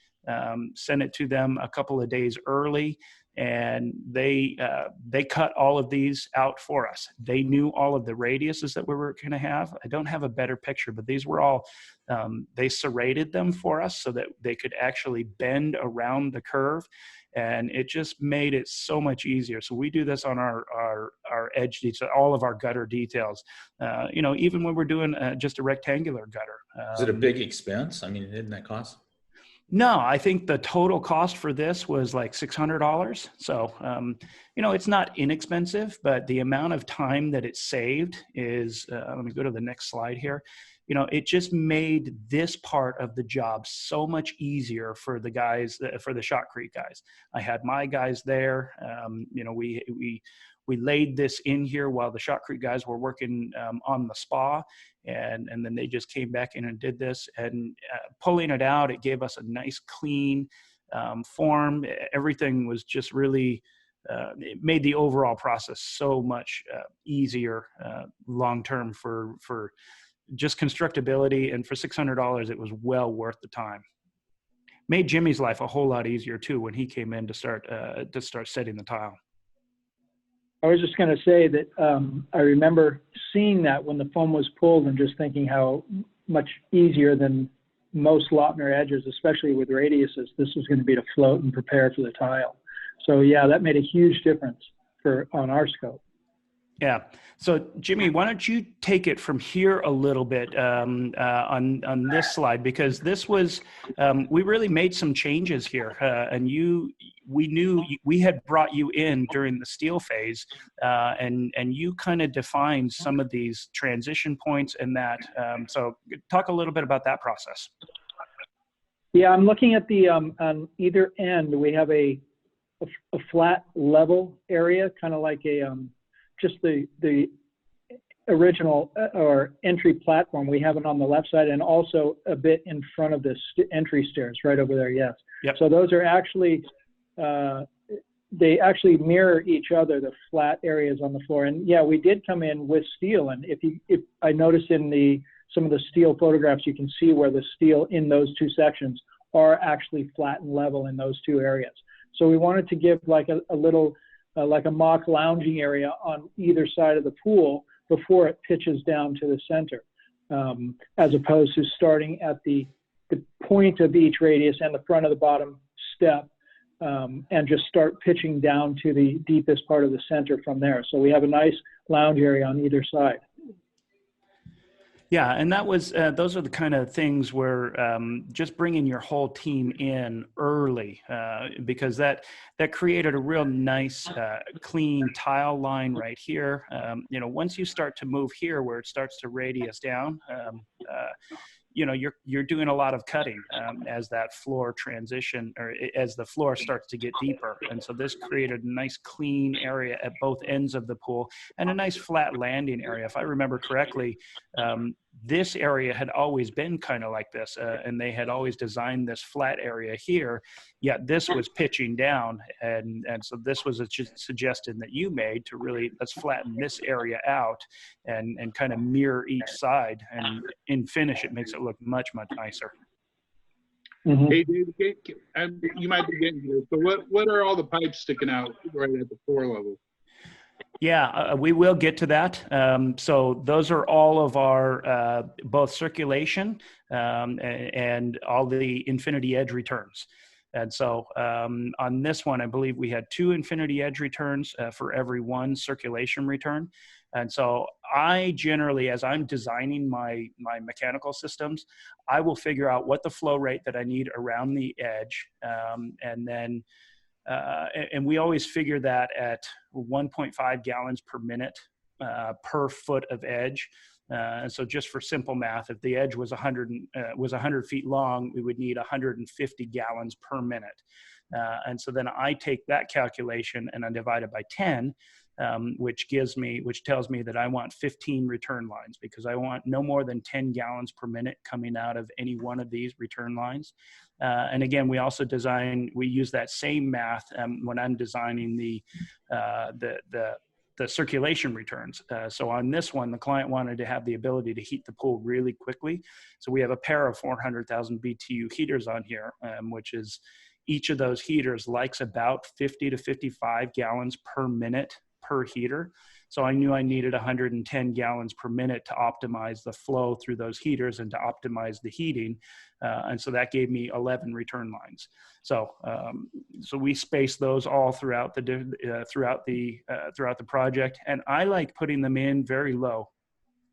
sent it to them a couple of days early, and they cut all of these out for us. They knew all of the radiuses that we were going to have. I don't have a better picture, but these were all, they serrated them for us so that they could actually bend around the curve. And it just made it so much easier. So we do this on our edge details, all of our gutter details. Even when we're doing just a rectangular gutter. Is it a big expense? I mean, didn't that cost? No, I think the total cost for this was like $600. So, it's not inexpensive, but the amount of time that it saved is, let me go to the next slide here. It just made this part of the job so much easier for the guys, for the Shotcrete guys. I had my guys there. We laid this in here while the Shotcrete guys were working on the spa, and then they just came back in and did this. And pulling it out, it gave us a nice clean form. Everything was just really, it made the overall process so much easier long-term for just constructability. And for $600, it was well worth the time. Made Jimmy's life a whole lot easier too when he came in to start setting the tile. I was just going to say that I remember seeing that when the foam was pulled and just thinking how much easier than most Lautner edges, especially with radiuses, this was going to be to float and prepare for the tile. So yeah, that made a huge difference on our scope. Yeah. So Jimmy, why don't you take it from here a little bit on this slide, because this was, we really made some changes here, and we knew we had brought you in during the steel phase, and you kind of defined some of these transition points and that. So talk a little bit about that process. Yeah, I'm looking at the, on either end, we have a flat level area, kind of like a, just the original or entry platform. We have it on the left side and also a bit in front of the entry stairs right over there. Yes. Yep. So those are actually, they actually mirror each other, the flat areas on the floor. And yeah, we did come in with steel. And if I noticed in some of the steel photographs, you can see where the steel in those two sections are actually flat and level in those two areas. So we wanted to give like a little, like a mock lounging area on either side of the pool before it pitches down to the center, as opposed to starting at the point of each radius and the front of the bottom step, and just start pitching down to the deepest part of the center from there. So we have a nice lounge area on either side. Yeah, and that was those are the kind of things where just bringing your whole team in early, because that created a real nice, clean tile line right here. Once you start to move here, where it starts to radius down, you're doing a lot of cutting as that floor transition, or as the floor starts to get deeper. And so this created a nice clean area at both ends of the pool and a nice flat landing area. If I remember correctly, this area had always been kind of like this, and they had always designed this flat area here, yet this was pitching down. And so this was a suggestion that you made to really, let's flatten this area out and kind of mirror each side. And in finish, it makes it look much, much nicer. Mm-hmm. Hey, David, you might be getting this, but what are all the pipes sticking out right at the floor level? Yeah, we will get to that. So those are all of our both circulation and all the infinity edge returns. And so on this one, I believe we had 2 infinity edge returns for every 1 circulation return. And so I generally, as I'm designing my mechanical systems, I will figure out what the flow rate that I need around the edge. And then and we always figure that at 1.5 gallons per minute per foot of edge. And so just for simple math, if the edge was 100 feet long, we would need 150 gallons per minute. And so then I take that calculation and I divide it by 10, which tells me that I want 15 return lines, because I want no more than 10 gallons per minute coming out of any one of these return lines. And again, we use that same math when I'm designing the circulation returns. So on this one, the client wanted to have the ability to heat the pool really quickly. So we have a pair of 400,000 BTU heaters on here, which is, each of those heaters likes about 50 to 55 gallons per minute per heater. So I knew I needed 110 gallons per minute to optimize the flow through those heaters and to optimize the heating. And so that gave me 11 return lines. So we spaced those all throughout the project. And I like putting them in very low.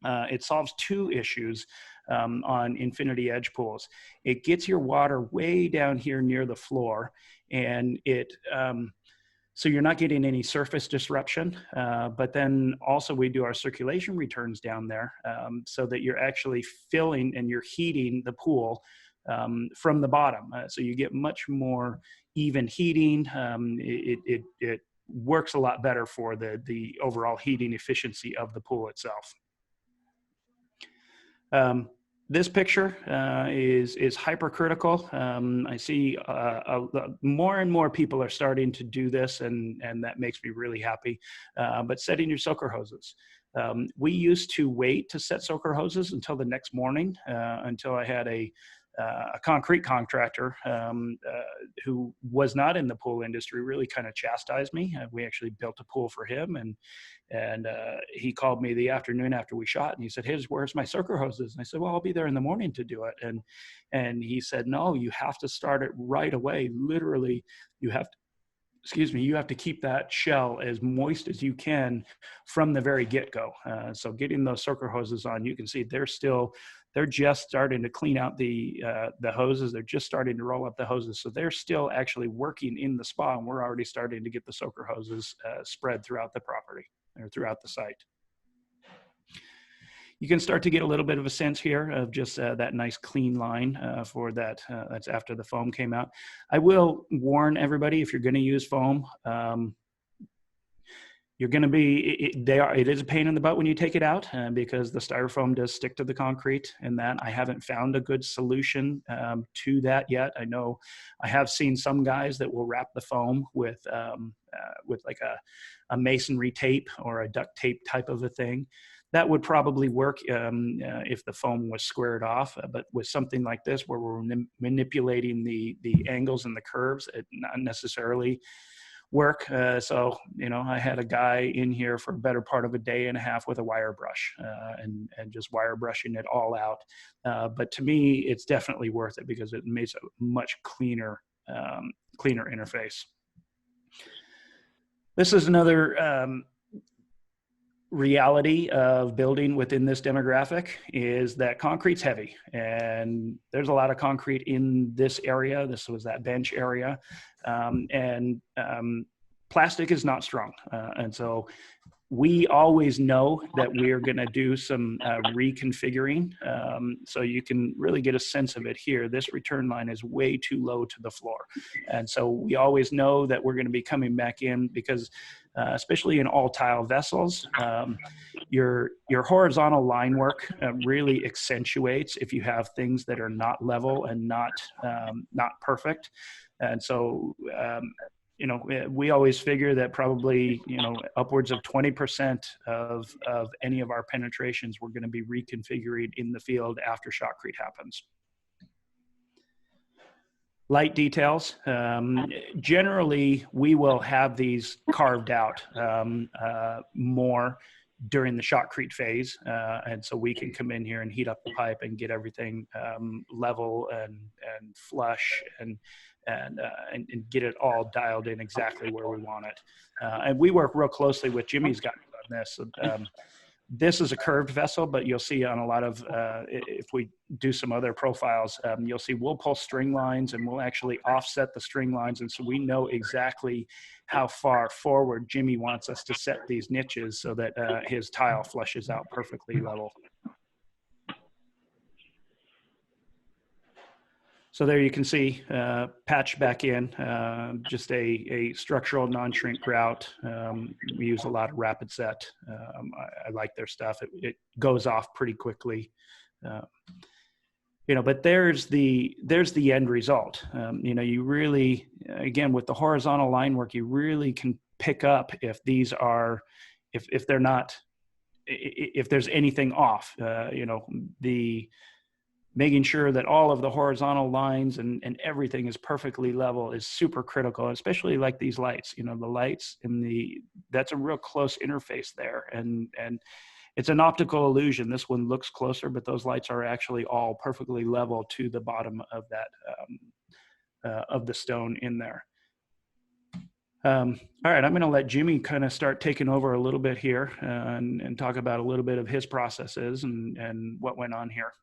It solves 2 issues on infinity edge pools. It gets your water way down here near the floor, and so you're not getting any surface disruption, but then also we do our circulation returns down there so that you're actually filling and you're heating the pool from the bottom. So you get much more even heating. It works a lot better for the overall heating efficiency of the pool itself. This picture is hypercritical. I see more and more people are starting to do this, and that makes me really happy. But setting your soaker hoses. We used to wait to set soaker hoses until the next morning, until I had a concrete contractor who was not in the pool industry really kind of chastised me. We actually built a pool for him, and he called me the afternoon after we shot, and he said, "Hey, where's my soaker hoses?" And I said, "Well, I'll be there in the morning to do it." And he said, "No, you have to start it right away. Literally, you have to keep that shell as moist as you can from the very get-go." So getting those soaker hoses on, you can see they're just starting to clean out the hoses. They're just starting to roll up the hoses. So they're still actually working in the spa, and we're already starting to get the soaker hoses spread throughout the property or throughout the site. You can start to get a little bit of a sense here of just that nice clean line for that. That's after the foam came out. I will warn everybody, if you're going to use foam, you're going to be, it is a pain in the butt when you take it out because the styrofoam does stick to the concrete, and that I haven't found a good solution to that yet. I know I have seen some guys that will wrap the foam with like a masonry tape or a duct tape type of a thing. That would probably work if the foam was squared off, but with something like this where we're manipulating the angles and the curves, it not necessarily work. So, I had a guy in here for a better part of a day and a half with a wire brush and just wire brushing it all out. But to me, it's definitely worth it because it makes a much cleaner interface. This is another reality of building within this demographic is that concrete's heavy, and there's a lot of concrete in this area. This was that bench area, and plastic is not strong, and so we always know that we're going to do some reconfiguring. So you can really get a sense of it here. This return line is way too low to the floor. And so we always know that we're going to be coming back in because especially in all tile vessels, your horizontal line work really accentuates if you have things that are not level and not perfect. And so, you know, we always figure that probably, you know, upwards of 20% of any of our penetrations we're going to be reconfiguring in the field after shotcrete happens. Light details. Generally, we will have these carved out more during the shotcrete phase. And so we can come in here and heat up the pipe and get everything level and flush and get it all dialed in exactly where we want it. And we work real closely with Jimmy's guys on this. This is a curved vessel, but you'll see on a lot of, if we do some other profiles, you'll see we'll pull string lines and we'll actually offset the string lines. And so we know exactly how far forward Jimmy wants us to set these niches so that his tile flushes out perfectly level. So there you can see patch back in, just a structural non-shrink grout. We use a lot of rapid set. I like their stuff. It goes off pretty quickly. You know, but there's the end result. You know, you really, again, with the horizontal line work, you really can pick up if these are, if they're not, if there's anything off. You know, making sure that all of the horizontal lines and everything is perfectly level is super critical, especially like these lights. You know, the lights that's a real close interface there. And it's an optical illusion. This one looks closer, but those lights are actually all perfectly level to the bottom of that, of the stone in there. All right, I'm going to let Jimmy kind of start taking over a little bit here and talk about a little bit of his processes and what went on here.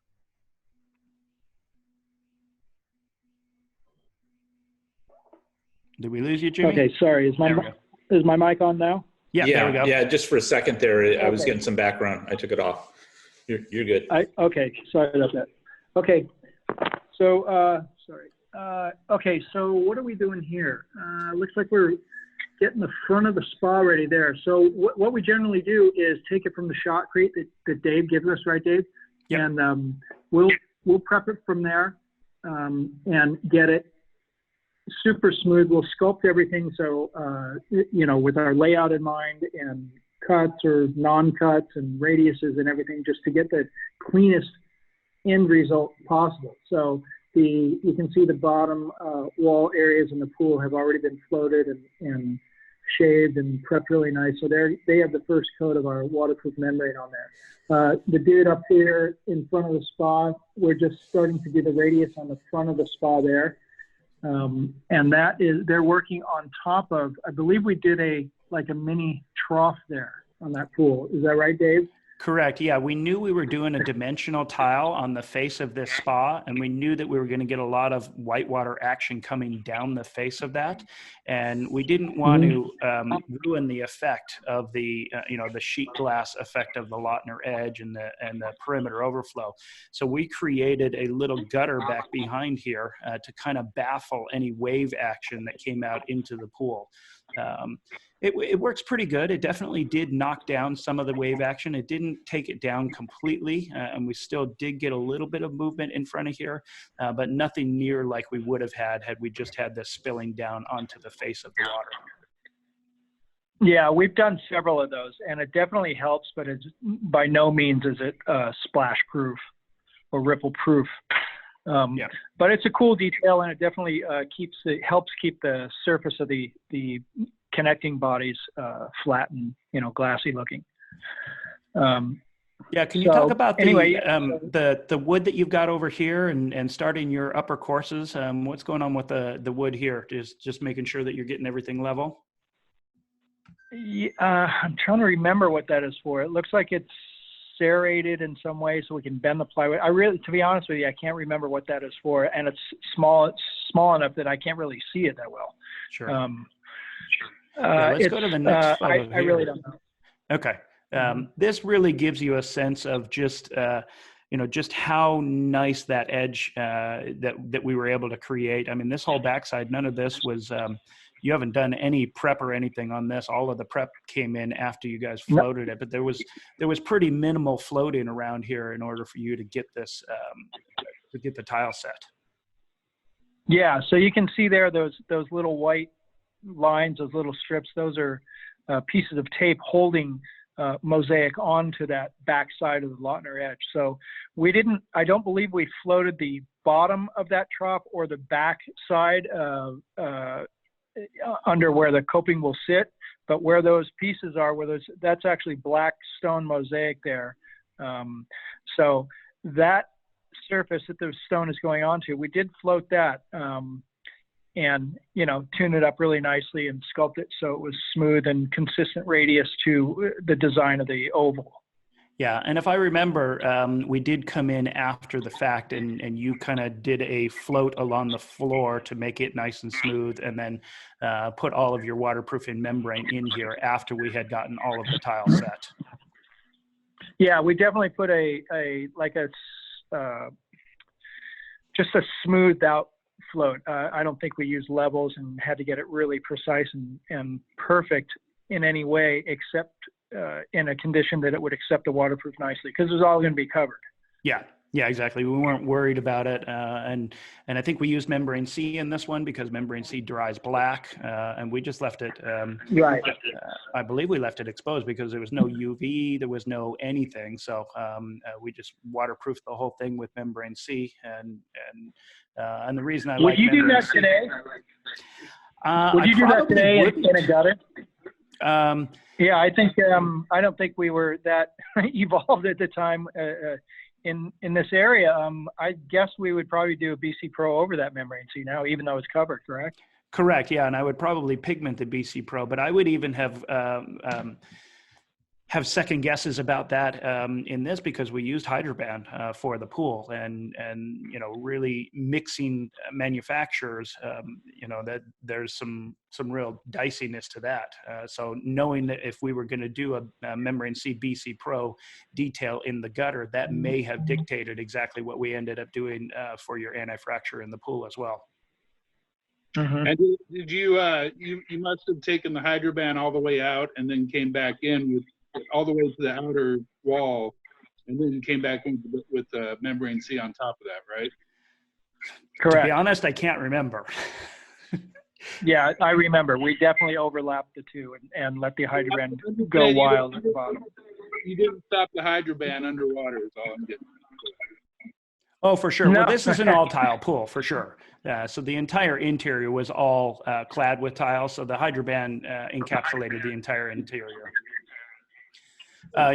Did we lose you, Jimmy? Okay, sorry. Is my mic on now? Yeah, there we go. Yeah, just for a second there, I was getting some background. I took it off. You're good. Okay, sorry about that. Okay, so sorry. Okay, so what are we doing here? Looks like we're getting the front of the spa ready there. So what we generally do is take it from the shotcrete that Dave gives us, right, Dave? Yep. And we'll prep it from there and get it super smooth. We'll sculpt everything so you know, with our layout in mind and cuts or non-cuts and radiuses and everything, just to get the cleanest end result possible. So you can see the bottom wall areas in the pool have already been floated and shaved and prepped really nice. So they have the first coat of our waterproof membrane on there. The dude up here in front of the spa, we're just starting to do the radius on the front of the spa there. And they're working on top of, I believe we did a mini trough there on that pool. Is that right, Dave? Correct. Yeah, we knew we were doing a dimensional tile on the face of this spa, and we knew that we were going to get a lot of whitewater action coming down the face of that. And we didn't want to ruin the effect of the, you know, the sheet glass effect of the Lautner edge and the perimeter overflow. So we created a little gutter back behind here to kind of baffle any wave action that came out into the pool. It works pretty good. It definitely did knock down some of the wave action. It didn't take it down completely, and we still did get a little bit of movement in front of here, but nothing near like we would have had we just had this spilling down onto the face of the water. Yeah, we've done several of those, and it definitely helps, but it's by no means is it splash proof or ripple proof. Yeah. But it's a cool detail, and it definitely helps keep the surface of the connecting bodies flat and, you know, glassy looking. Yeah, can you talk about the wood that you've got over here and starting your upper courses? What's going on with the wood here? Just making sure that you're getting everything level? Yeah, I'm trying to remember what that is for. It looks like it's serrated in some way so we can bend the plywood. To be honest with you, I can't remember what that is for, and it's small enough that I can't really see it that well. Sure. Yeah, let's go to the next photo here. I really don't know. Okay. This really gives you a sense of just, just how nice that edge that we were able to create. I mean, this whole backside, none of this was, you haven't done any prep or anything on this. All of the prep came in after you guys floated it, but there was pretty minimal floating around here in order for you to get this, to get the tile set. Yeah, so you can see there those little white lines, those little strips. Those are pieces of tape holding mosaic onto that back side of the Lautner edge. So I don't believe we floated the bottom of that trough or the back side under where the coping will sit, but where those pieces are, that's actually black stone mosaic there. So that surface that the stone is going onto, we did float that and tune it up really nicely and sculpt it so it was smooth and consistent radius to the design of the oval. Yeah, and if I remember, we did come in after the fact and you kind of did a float along the floor to make it nice and smooth, and then put all of your waterproofing membrane in here after we had gotten all of the tile set. Yeah, we definitely put just a smoothed out float. I don't think we used levels and had to get it really precise and perfect in any way, except in a condition that it would accept the waterproof nicely, because it was all going to be covered. Yeah, exactly. We weren't worried about it. And I think we used membrane C in this one because membrane C dries black, and we just left it, right. I believe we left it exposed because there was no UV, there was no anything. So we just waterproofed the whole thing with membrane C. And the reason I like membrane C. Would you do that today? Would you do that today in a gutter? Yeah, I think I don't think we were that evolved at the time in this area. I guess we would probably do a BC Pro over that membrane C now, even though it's covered, correct? Correct, yeah, and I would probably pigment the BC Pro, but I would even have second guesses about that in this, because we used Hydroban for the pool, and really mixing manufacturers, that there's some real diciness to that. So knowing that if we were going to do a membrane C BC Pro detail in the gutter, that may have dictated exactly what we ended up doing for your anti-fracture in the pool as well. Mm-hmm. And did you you must have taken the Hydroban all the way out and then came back in with all the way to the outer wall, and then came back in with membrane C on top of that, right? Correct. To be honest, I can't remember. Yeah, I remember. We definitely overlapped the two and let the Hydroban go wild at the bottom. You didn't stop the Hydroban underwater, is all I'm getting. Oh, for sure. No. Well, this is an all-tile pool, for sure. So the entire interior was all clad with tile, so the Hydroban encapsulated the entire interior.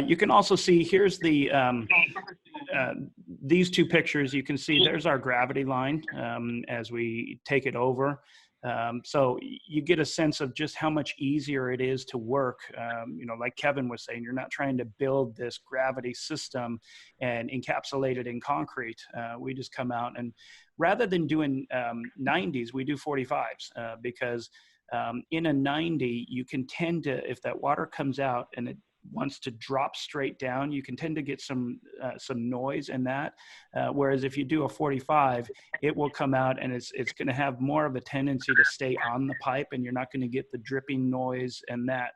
You can also see, here's the these two pictures. You can see there's our gravity line as we take it over. So you get a sense of just how much easier it is to work. Like Kevin was saying, you're not trying to build this gravity system and encapsulate it in concrete. We just come out, and rather than doing 90s, we do 45s because in a 90, you can tend to, if that water comes out and it wants to drop straight down, you can tend to get some noise in that. Whereas if you do a 45, it will come out and it's going to have more of a tendency to stay on the pipe, and you're not going to get the dripping noise and that,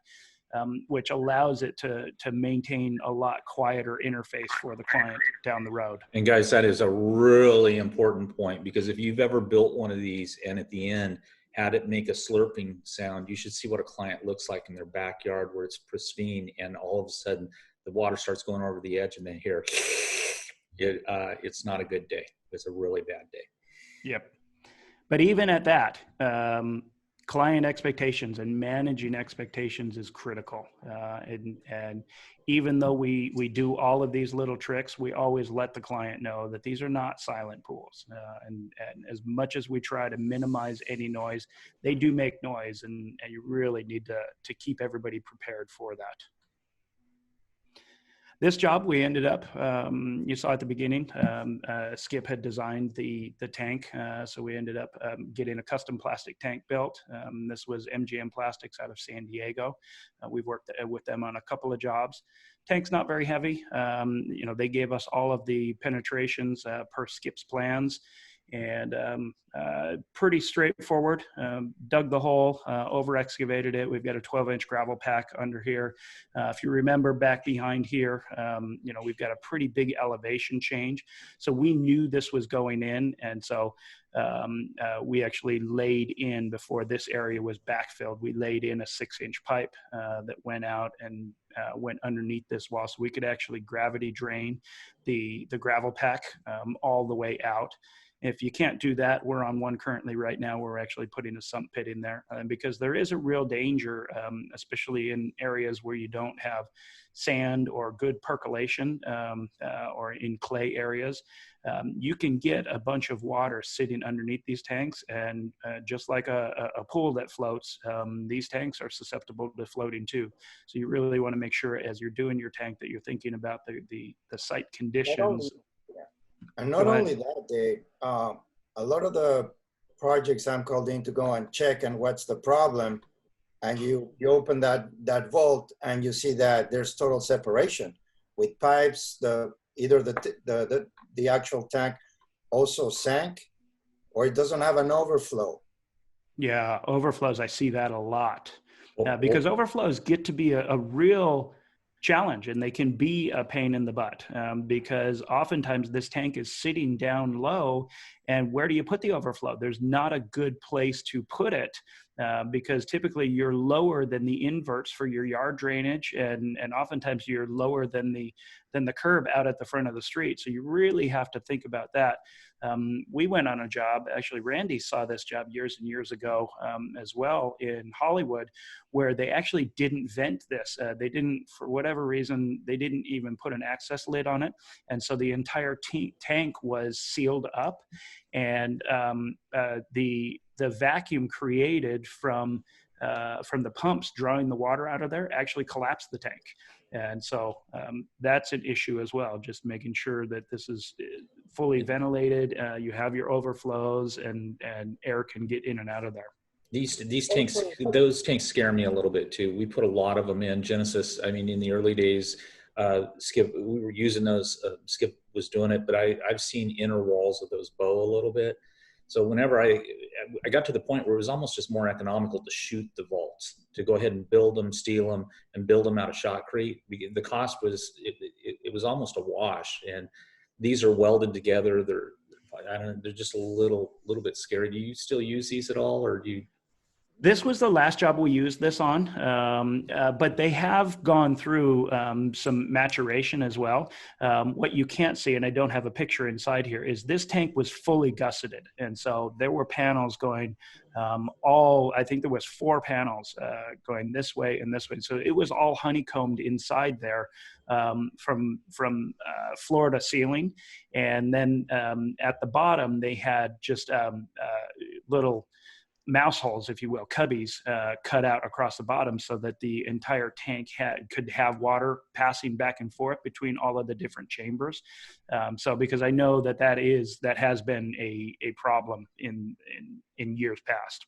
which allows it to maintain a lot quieter interface for the client down the road. And guys, that is a really important point, because if you've ever built one of these and at the end had it make a slurping sound, you should see what a client looks like in their backyard where it's pristine, and all of a sudden the water starts going over the edge, and then here, it's not a good day. It's a really bad day. Yep. But even at that, client expectations and managing expectations is critical. And even though we do all of these little tricks, we always let the client know that these are not silent pools. And as much as we try to minimize any noise, they do make noise, and you really need to keep everybody prepared for that. This job, we ended up, you saw at the beginning, Skip had designed the tank. So we ended up getting a custom plastic tank built. This was MGM Plastics out of San Diego. We've worked with them on a couple of jobs. Tank's not very heavy. They gave us all of the penetrations per Skip's plans. And pretty straightforward. Dug the hole, over excavated it. We've got a 12-inch gravel pack under here. If you remember back behind here, we've got a pretty big elevation change. So we knew this was going in. And so we actually laid in, before this area was backfilled, we laid in a 6-inch pipe that went out and went underneath this wall. So we could actually gravity drain the gravel pack all the way out. If you can't do that, we're on one currently right now. We're actually putting a sump pit in there because there is a real danger, especially in areas where you don't have sand or good percolation or in clay areas. You can get a bunch of water sitting underneath these tanks, and just like a pool that floats, these tanks are susceptible to floating too. So you really want to make sure as you're doing your tank that you're thinking about the site conditions. And not only that, Dave, a lot of the projects I'm called in to go and check and what's the problem, and you open that vault and you see that there's total separation with pipes. Either the actual tank also sank, or it doesn't have an overflow. Yeah, overflows. I see that a lot because overflows get to be a real challenge, and they can be a pain in the butt because oftentimes this tank is sitting down low, and where do you put the overflow? There's not a good place to put it because typically you're lower than the inverts for your yard drainage, and oftentimes you're lower than the curb out at the front of the street. So you really have to think about that. We went on a job, actually Randy saw this job years and years ago as well in Hollywood, where they actually didn't vent this. They didn't, for whatever reason, they didn't even put an access lid on it. And so the entire tank was sealed up, and the vacuum created from the pumps drawing the water out of there actually collapsed the tank. And so that's an issue as well, just making sure that this is fully ventilated, you have your overflows, and air can get in and out of there. These tanks, those tanks scare me a little bit too. We put a lot of them in Genesis. I mean, in the early days, Skip, we were using those, Skip was doing it, but I've seen inner walls of those bow a little bit. So whenever I got to the point where it was almost just more economical to shoot the vaults, to go ahead and build them, steel them, and build them out of shotcrete. The cost was, it was almost a wash. And these are welded together. They're just a little bit scary. Do you still use these at all, or do you? This was the last job we used this on, but they have gone through some maturation as well. What you can't see, and I don't have a picture inside here, is this tank was fully gusseted. And so there were panels going I think there was 4 panels going this way and this way. So it was all honeycombed inside there from floor to ceiling. And then at the bottom, they had just little mouse holes, if you will, cubbies cut out across the bottom so that the entire tank could have water passing back and forth between all of the different chambers. So because I know that has been a problem in years past.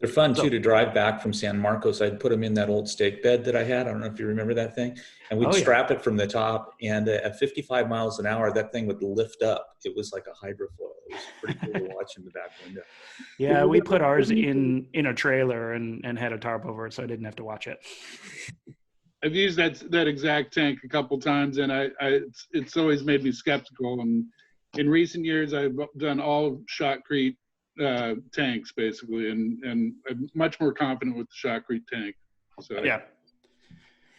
They're fun too to drive back from San Marcos. I'd put them in that old stake bed that I had. I don't know if you remember that thing. And we'd strap it from the top, and at 55 miles an hour, that thing would lift up. It was like a hydrofoil. It was pretty cool to watch in the back window. Yeah, we put ours in a trailer and had a tarp over it, so I didn't have to watch it. I've used that exact tank a couple times, and it's always made me skeptical. And in recent years, I've done all shotcrete tanks basically, and I'm much more confident with the shotcrete tank. So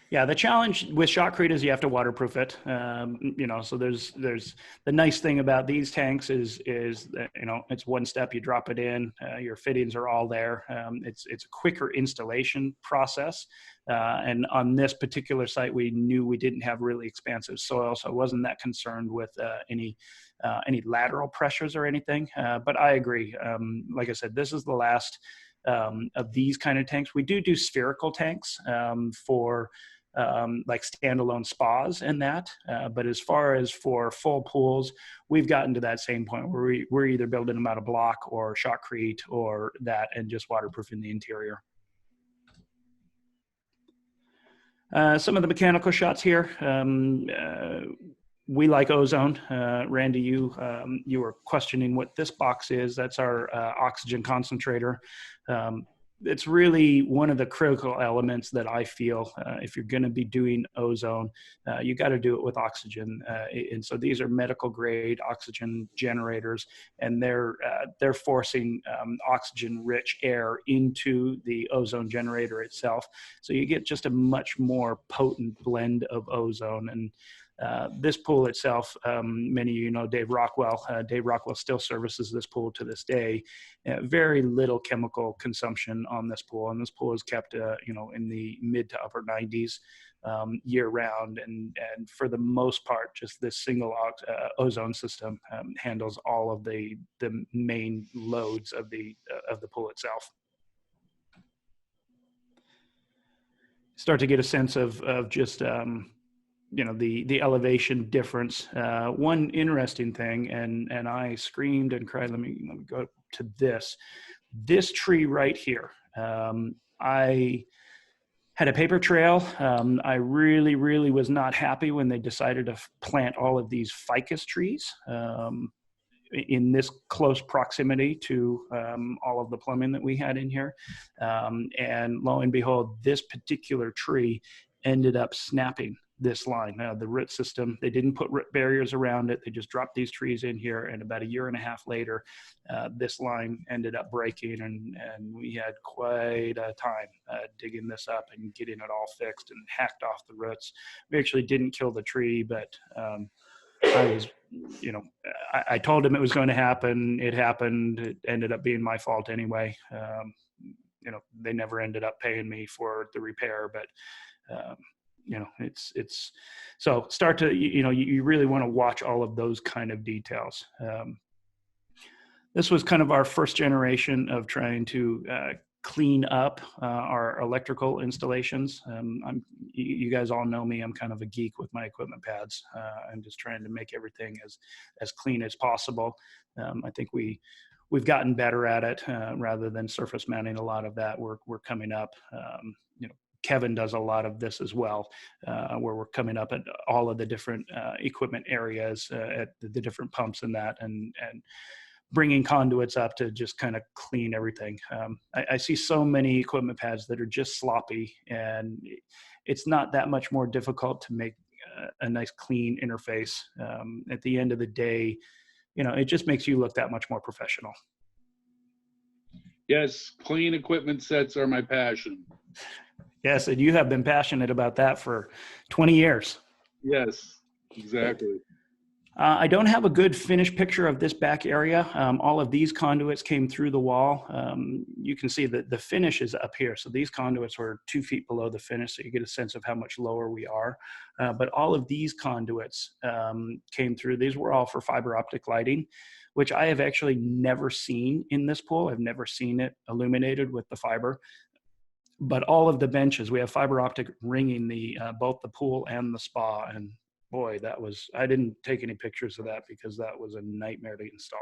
yeah, the challenge with shotcrete is you have to waterproof it. So there's the nice thing about these tanks is that, it's one step, you drop it in, your fittings are all there. It's a quicker installation process. And on this particular site, we knew we didn't have really expansive soil, so I wasn't that concerned with any lateral pressures or anything. But I agree. Like I said, this is the last of these kind of tanks. We do spherical tanks for like standalone spas and that. But as far as for full pools, we've gotten to that same point where we're either building them out of block or shotcrete or that, and just waterproofing the interior. Some of the mechanical shots here. We like ozone. Randy, you were questioning what this box is. That's our oxygen concentrator. It's really one of the critical elements that I feel if you're going to be doing ozone, you got to do it with oxygen. And so these are medical grade oxygen generators, and they're forcing oxygen-rich air into the ozone generator itself. So you get just a much more potent blend of ozone. And this pool itself, many of you know Dave Rockwell. Dave Rockwell still services this pool to this day. Very little chemical consumption on this pool, and this pool is kept, in the mid to upper 90s year round. And for the most part, just this single ozone system handles all of the main loads of the pool itself. Start to get a sense of just the elevation difference. One interesting thing, and I screamed and cried, let me go to this tree right here. I had a paper trail. I really, really was not happy when they decided to plant all of these ficus trees in this close proximity to all of the plumbing that we had in here. And lo and behold, this particular tree ended up snapping this line. The root system, they didn't put root barriers around it. They just dropped these trees in here, and about a year and a half later, this line ended up breaking, and we had quite a time digging this up and getting it all fixed and hacked off the roots. We actually didn't kill the tree, but I was, I told him it was going to happen. It happened. It ended up being my fault anyway. They never ended up paying me for the repair, but it's so start to, you really want to watch all of those kind of details. This was kind of our first generation of trying to clean up our electrical installations. You guys all know me. I'm kind of a geek with my equipment pads. I'm just trying to make everything as clean as possible. I think we've gotten better at it rather than surface mounting a lot of that. We're coming up. Kevin does a lot of this as well, where we're coming up at all of the different equipment areas, at the different pumps and that, and bringing conduits up to just kind of clean everything. I see so many equipment pads that are just sloppy, and it's not that much more difficult to make a nice clean interface. At the end of the day, it just makes you look that much more professional. Yes, clean equipment sets are my passion. Yes, and you have been passionate about that for 20 years. Yes, exactly. I don't have a good finished picture of this back area. All of these conduits came through the wall. You can see that the finish is up here. So these conduits were 2 feet below the finish, so you get a sense of how much lower we are. But all of these conduits came through. These were all for fiber optic lighting, which I have actually never seen in this pool. I've never seen it illuminated with the fiber. But all of the benches, we have fiber optic ringing both the pool and the spa. And boy, I didn't take any pictures of that because that was a nightmare to install.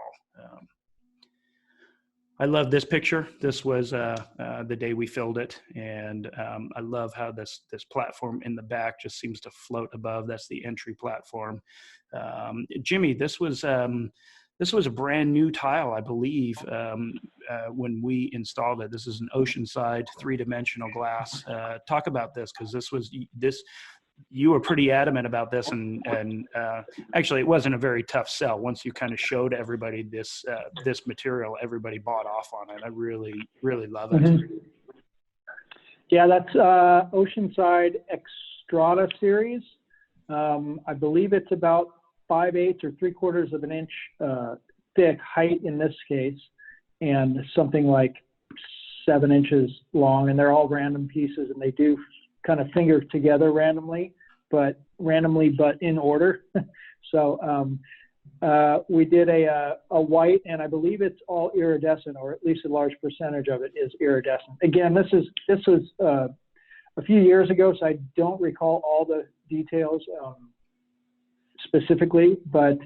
I love this picture. This was the day we filled it. And I love how this platform in the back just seems to float above. That's the entry platform. Jimmy, this was a brand new tile, I believe, when we installed it. This is an Oceanside 3-dimensional glass. Talk about this, because you were pretty adamant about this, and actually it wasn't a very tough sell. Once you kind of showed everybody this material, everybody bought off on it. I really, really love it. Mm-hmm. Yeah, that's Oceanside Extrata series. I believe it's about 5/8 or 3/4 of an inch thick height in this case, and something like 7 inches long, and they're all random pieces, and they do kind of finger together randomly, but in order. So we did a white, and I believe it's all iridescent, or at least a large percentage of it is iridescent. Again, this is a few years ago, so I don't recall all the details specifically, but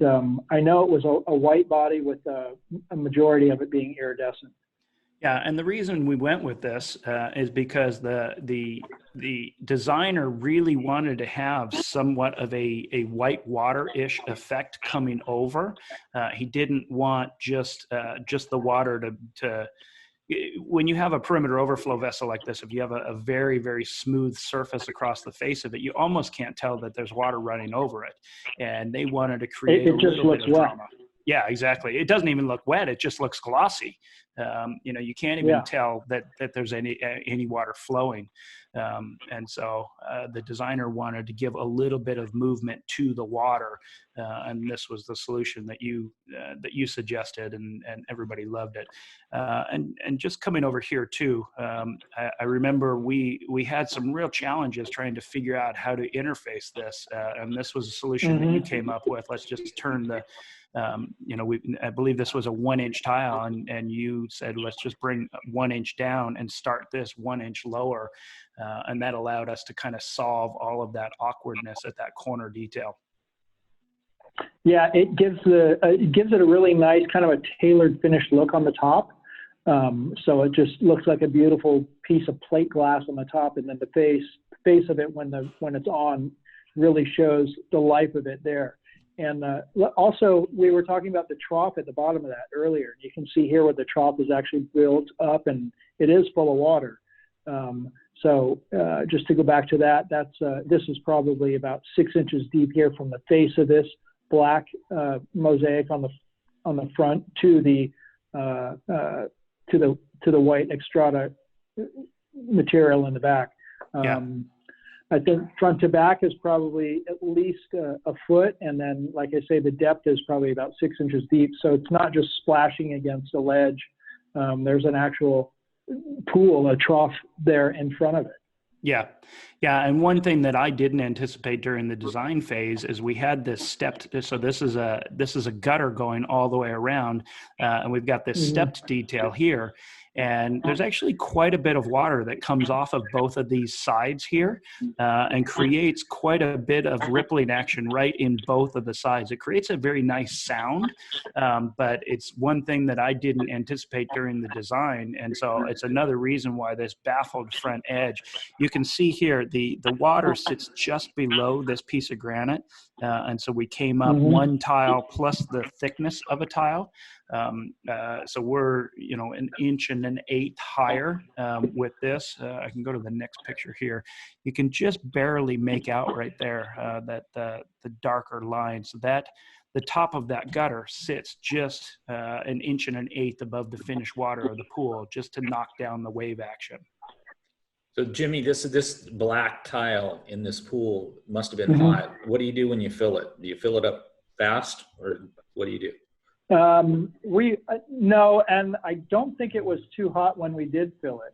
I know it was a white body with a majority of it being iridescent. Yeah, and the reason we went with this is because the designer really wanted to have somewhat of a white water-ish effect coming over. He didn't want just the water to when you have a perimeter overflow vessel like this, if you have a very, very smooth surface across the face of it, you almost can't tell that there's water running over it. And they wanted to create a little bit of drama. Yeah, exactly. It doesn't even look wet. It just looks glossy. You can't even tell that there's any water flowing. And so the designer wanted to give a little bit of movement to the water. And this was the solution that you suggested, and everybody loved it. And just coming over here too, I remember we had some real challenges trying to figure out how to interface this. And this was a solution that you came up with. Let's just turn the I believe this was a 1-inch tile, and you said, let's just bring 1 inch down and start this 1 inch lower. And that allowed us to kind of solve all of that awkwardness at that corner detail. Yeah, it gives it a really nice kind of a tailored finished look on the top. So it just looks like a beautiful piece of plate glass on the top, and then the face of it when it's on really shows the life of it there. And also, we were talking about the trough at the bottom of that earlier. You can see here where the trough is actually built up, and it is full of water. So just to go back to that, this is probably about 6 inches deep here from the face of this black mosaic on the front to the white extrata material in the back. I think front to back is probably at least a foot, and then, like I say, the depth is probably about 6 inches deep. So it's not just splashing against a ledge. There's an actual pool, a trough there in front of it. Yeah. And one thing that I didn't anticipate during the design phase is we had this stepped. So this is a gutter going all the way around, and we've got this stepped detail here. And there's actually quite a bit of water that comes off of both of these sides here and creates quite a bit of rippling action right in both of the sides. It creates a very nice sound, but it's one thing that I didn't anticipate during the design. And so it's another reason why this baffled front edge. You can see here the water sits just below this piece of granite. And so we came up one tile plus the thickness of a tile. So we're, 1 inch and 1/8 higher with this. I can go to the next picture here. You can just barely make out right there that the darker line. So that the top of that gutter sits just 1 inch and 1/8 above the finished water of the pool, just to knock down the wave action. So Jimmy, this black tile in this pool must have been hot. What do you do when you fill it? Do you fill it up fast, or what do you do? No, and I don't think it was too hot when we did fill it.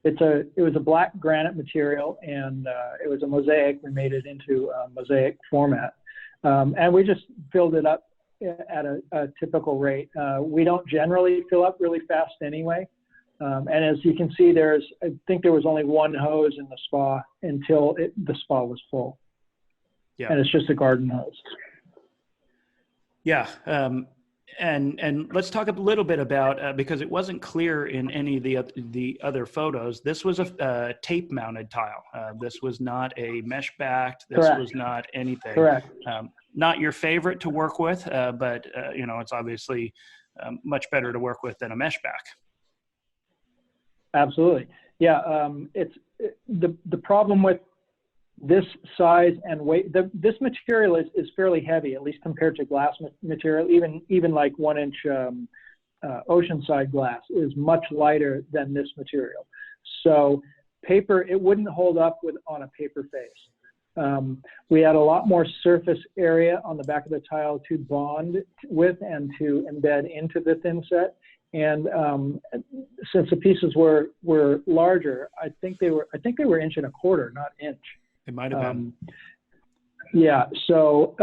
It was a black granite material, and it was a mosaic. We made it into a mosaic format, and we just filled it up at a typical rate. We don't generally fill up really fast anyway. And as you can see, I think there was only one hose in the spa until the spa was full. Yeah. And it's just a garden hose. Yeah. And let's talk a little bit about, because it wasn't clear in any of the other photos, this was a tape mounted tile. This was not a mesh backed. This Correct. Was not anything. Correct. Not your favorite to work with, but it's obviously much better to work with than a mesh back. Absolutely. Yeah. The problem with this size and weight, this material is fairly heavy, at least compared to glass material. Even like 1 inch oceanside glass is much lighter than this material. So paper, it wouldn't hold up on a paper face. We had a lot more surface area on the back of the tile to bond with and to embed into the thin set. And since the pieces were larger, I think they were 1.25 inches, not inch. It might have been. Yeah. So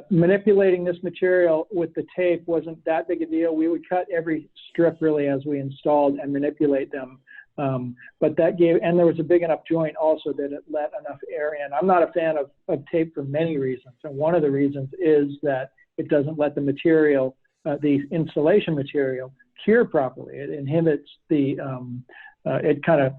manipulating this material with the tape wasn't that big a deal. We would cut every strip really as we installed and manipulate them But that gave, and there was a big enough joint also that it let enough air in. I'm not a fan of tape for many reasons. And one of the reasons is that it doesn't let the material, the insulation material, cure properly. It inhibits the, it kind of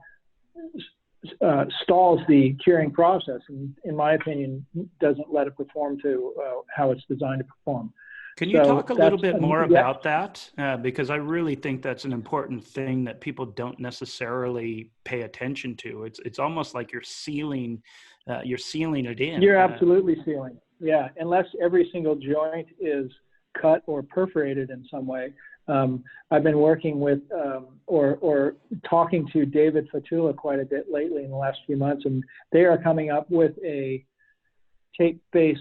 stalls the curing process, and in my opinion, doesn't let it perform to how it's designed to perform. Can you talk a little bit more about that? Because I really think that's an important thing that people don't necessarily pay attention to. It's almost like you're sealing it in. You're absolutely sealing. Yeah, unless every single joint is cut or perforated in some way. I've been working with or talking to David Fatula quite a bit lately in the last few months, and they are coming up with a tape-based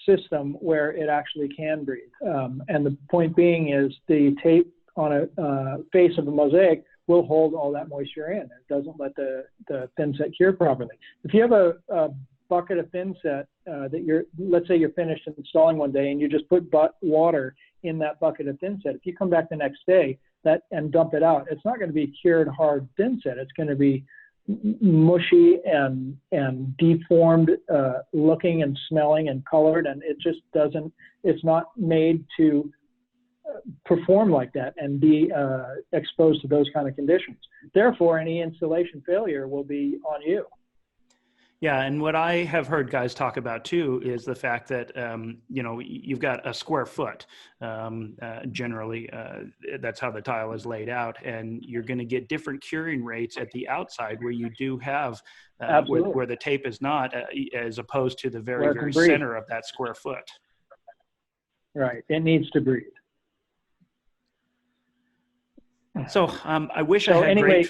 system where it actually can breathe. And the point being is the tape on a face of a mosaic will hold all that moisture in. It doesn't let the thin set cure properly. If you have a bucket of thin set that let's say you're finished installing one day and you just put water in that bucket of thin set, if you come back the next day and dump it out, it's not going to be cured hard thin set. It's going to be mushy and deformed looking and smelling and colored, and it just doesn't, it's not made to perform like that and be exposed to those kind of conditions. Therefore, any installation failure will be on you. Yeah, and what I have heard guys talk about too is the fact that you've got a square foot. Generally, that's how the tile is laid out, and you're going to get different curing rates at the outside where you do have where the tape is not, as opposed to the very center of that square foot. Right, it needs to breathe. So I wish I had great.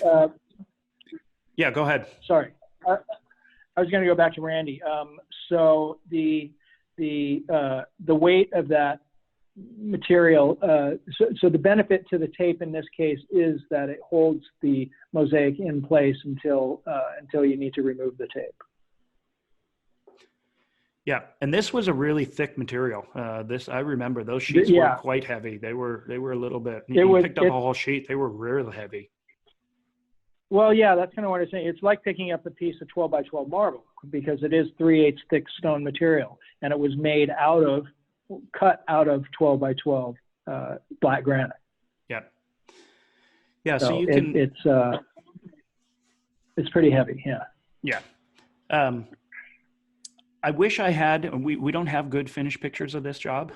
Yeah, go ahead. Sorry. I was going to go back to Randy. So the weight of that material, so the benefit to the tape in this case is that it holds the mosaic in place until you need to remove the tape. Yeah, and this was a really thick material. I remember those sheets were quite heavy. They were a little bit. You picked up a whole sheet. They were really heavy. Well, yeah, that's kind of what I'm saying. It's like picking up a piece of 12 by 12 marble because it is 3/8 thick stone material, and it was made cut out of 12 by 12 black granite. Yeah. Yeah. So you can. It's pretty heavy. Yeah. Yeah. I wish I had. We don't have good finished pictures of this job.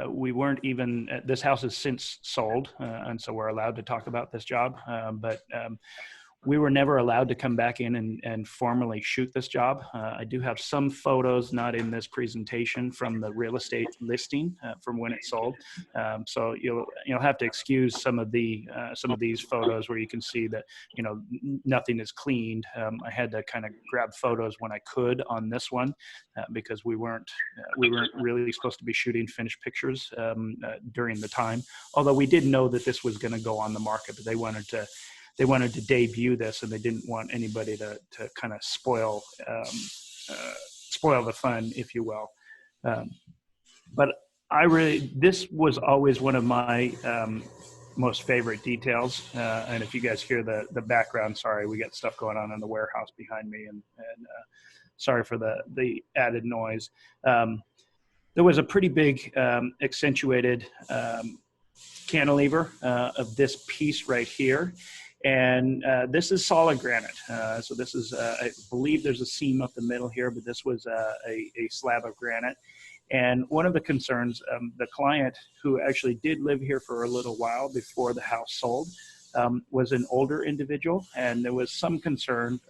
We weren't even. This house is since sold, and so we're allowed to talk about this job. But we were never allowed to come back in and formally shoot this job. I do have some photos, not in this presentation, from the real estate listing from when it sold. So you'll have to excuse some of these photos where you can see that nothing is cleaned. I had to kind of grab photos when I could on this one because we weren't really supposed to be shooting finished pictures during the time. Although we did know that this was going to go on the market, but they wanted to debut this, and they didn't want anybody to kind of spoil the fun, if you will. But this was always one of my most favorite details. And if you guys hear the background, sorry, we got stuff going on in the warehouse behind me, and sorry for the added noise. There was a pretty big accentuated cantilever of this piece right here. And this is solid granite. So this is, I believe there's a seam up the middle here, but this was a slab of granite. And one of the concerns, the client who actually did live here for a little while before the house sold, was an older individual. And there was some concern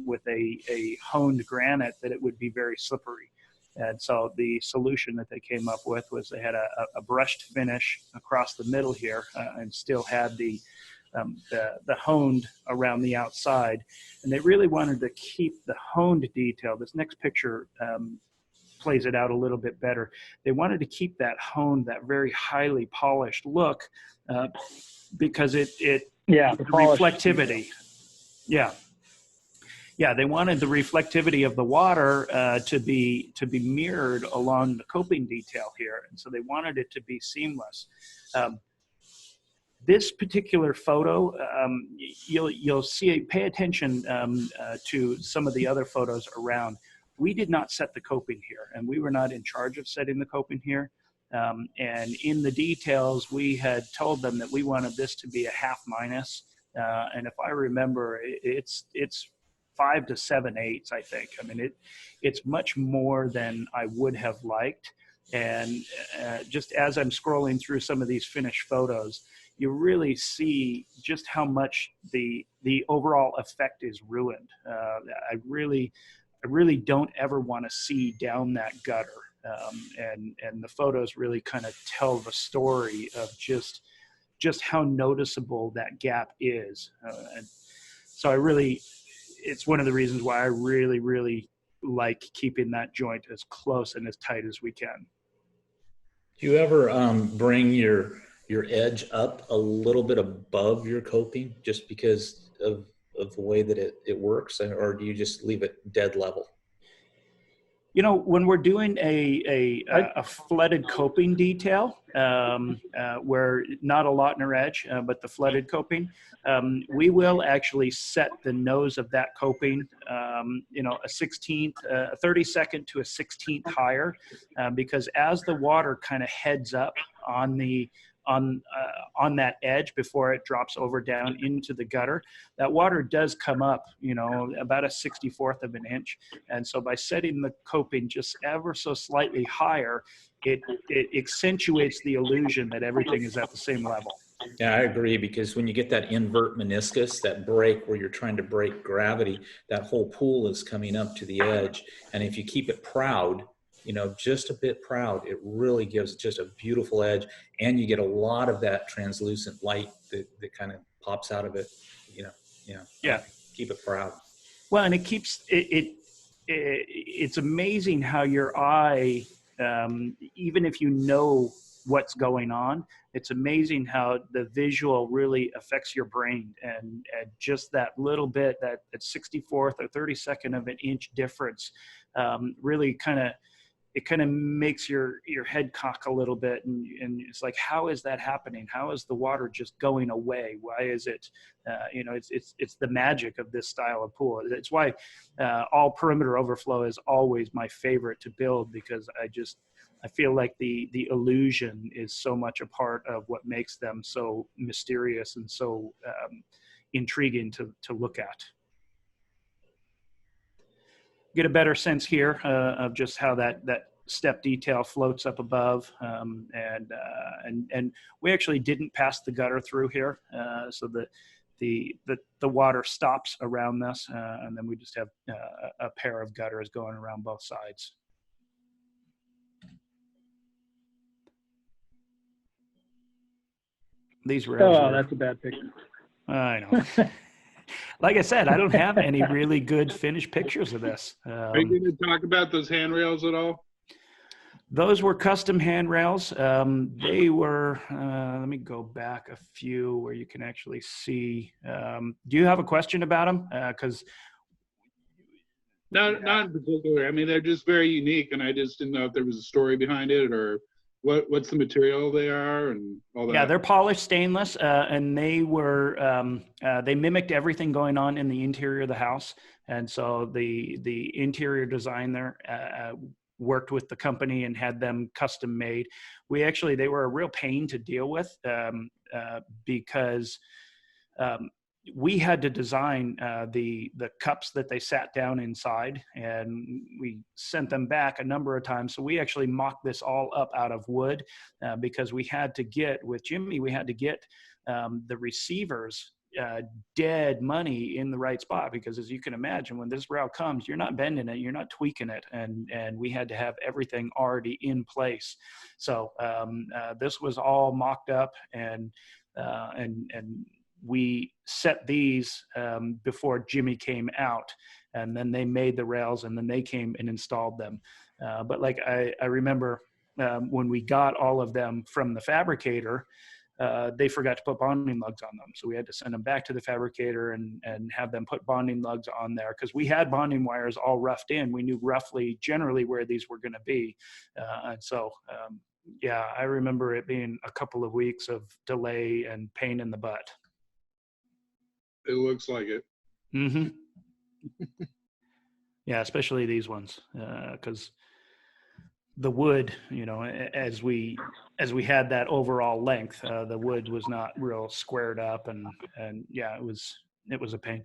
with a honed granite that it would be very slippery. And so the solution that they came up with was they had a brushed finish across the middle here and still had the honed around the outside, and they really wanted to keep the honed detail. This next picture plays it out a little bit better. They wanted to keep that honed, that very highly polished look, because the reflectivity. Yeah, they wanted the reflectivity of the water to be mirrored along the coping detail here, and so they wanted it to be seamless. This particular photo, you'll see, pay attention to some of the other photos around. We did not set the coping here, and we were not in charge of setting the coping here. And in the details, we had told them that we wanted this to be a half minus. And if I remember, it's 5 to 7/8, I think. I mean, it's much more than I would have liked. And just as I'm scrolling through some of these finished photos, you really see just how much the overall effect is ruined. I really don't ever want to see down that gutter. And the photos really kind of tell the story of just how noticeable that gap is. And so it's one of the reasons why I really like keeping that joint as close and as tight as we can. Do you ever bring your edge up a little bit above your coping just because of the way that it works, or do you just leave it dead level? You know, when we're doing a flooded coping detail, where not a Lautner edge, but the flooded coping, we will actually set the nose of that coping, a 16th, a 32nd to a 16th higher, because as the water kind of heads up on that edge before it drops over down into the gutter, that water does come up, about a 64th of an inch. And so by setting the coping just ever so slightly higher, it accentuates the illusion that everything is at the same level. Yeah, I agree, because when you get that invert meniscus, that break where you're trying to break gravity, that whole pool is coming up to the edge. And if you keep it proud, just a bit proud, it really gives just a beautiful edge, and you get a lot of that translucent light that kind of pops out of it. Yeah. Keep it proud. Well, and it keeps it's amazing how your eye, even if you know what's going on, it's amazing how the visual really affects your brain, and just that little bit, that 64th or 32nd of an inch difference, really kind of makes your head cock a little bit, and it's like, how is that happening? How is the water just going away? Why is it? It's the magic of this style of pool. It's why all perimeter overflow is always my favorite to build, because I feel like the illusion is so much a part of what makes them so mysterious and so intriguing to look at. Get a better sense here of just how that step detail floats up above, and we actually didn't pass the gutter through here, so that the water stops around this, and then we just have a pair of gutters going around both sides. These rails. Oh, that's a bad picture. I know. Like I said, I don't have any really good finished pictures of this. Are you going to talk about those handrails at all? Those were custom handrails. They were, let me go back a few where you can actually see. Do you have a question about them? Because Not in particular. I mean, they're just very unique, and I just didn't know if there was a story behind it, or what's the material they are and all that. Yeah, they're polished stainless, and they were they mimicked everything going on in the interior of the house, and so the interior design there worked with the company and had them custom made. They were a real pain to deal with, because we had to design the cups that they sat down inside, and we sent them back a number of times. So we actually mocked this all up out of wood, because we had to get the receivers dead money in the right spot, because as you can imagine, when this rail comes, you're not bending it, you're not tweaking it, and we had to have everything already in place. So this was all mocked up, and we set these before Jimmy came out, and then they made the rails, and then they came and installed them. But like I remember when we got all of them from the fabricator, they forgot to put bonding lugs on them. So we had to send them back to the fabricator and have them put bonding lugs on there, because we had bonding wires all roughed in. We knew generally where these were going to be. And so Yeah, I remember it being a couple of weeks of delay and pain in the butt. It looks like it. Mm-hmm. Yeah, especially these ones, because the wood, as we had that overall length, the wood was not real squared up, and yeah, it was a pain.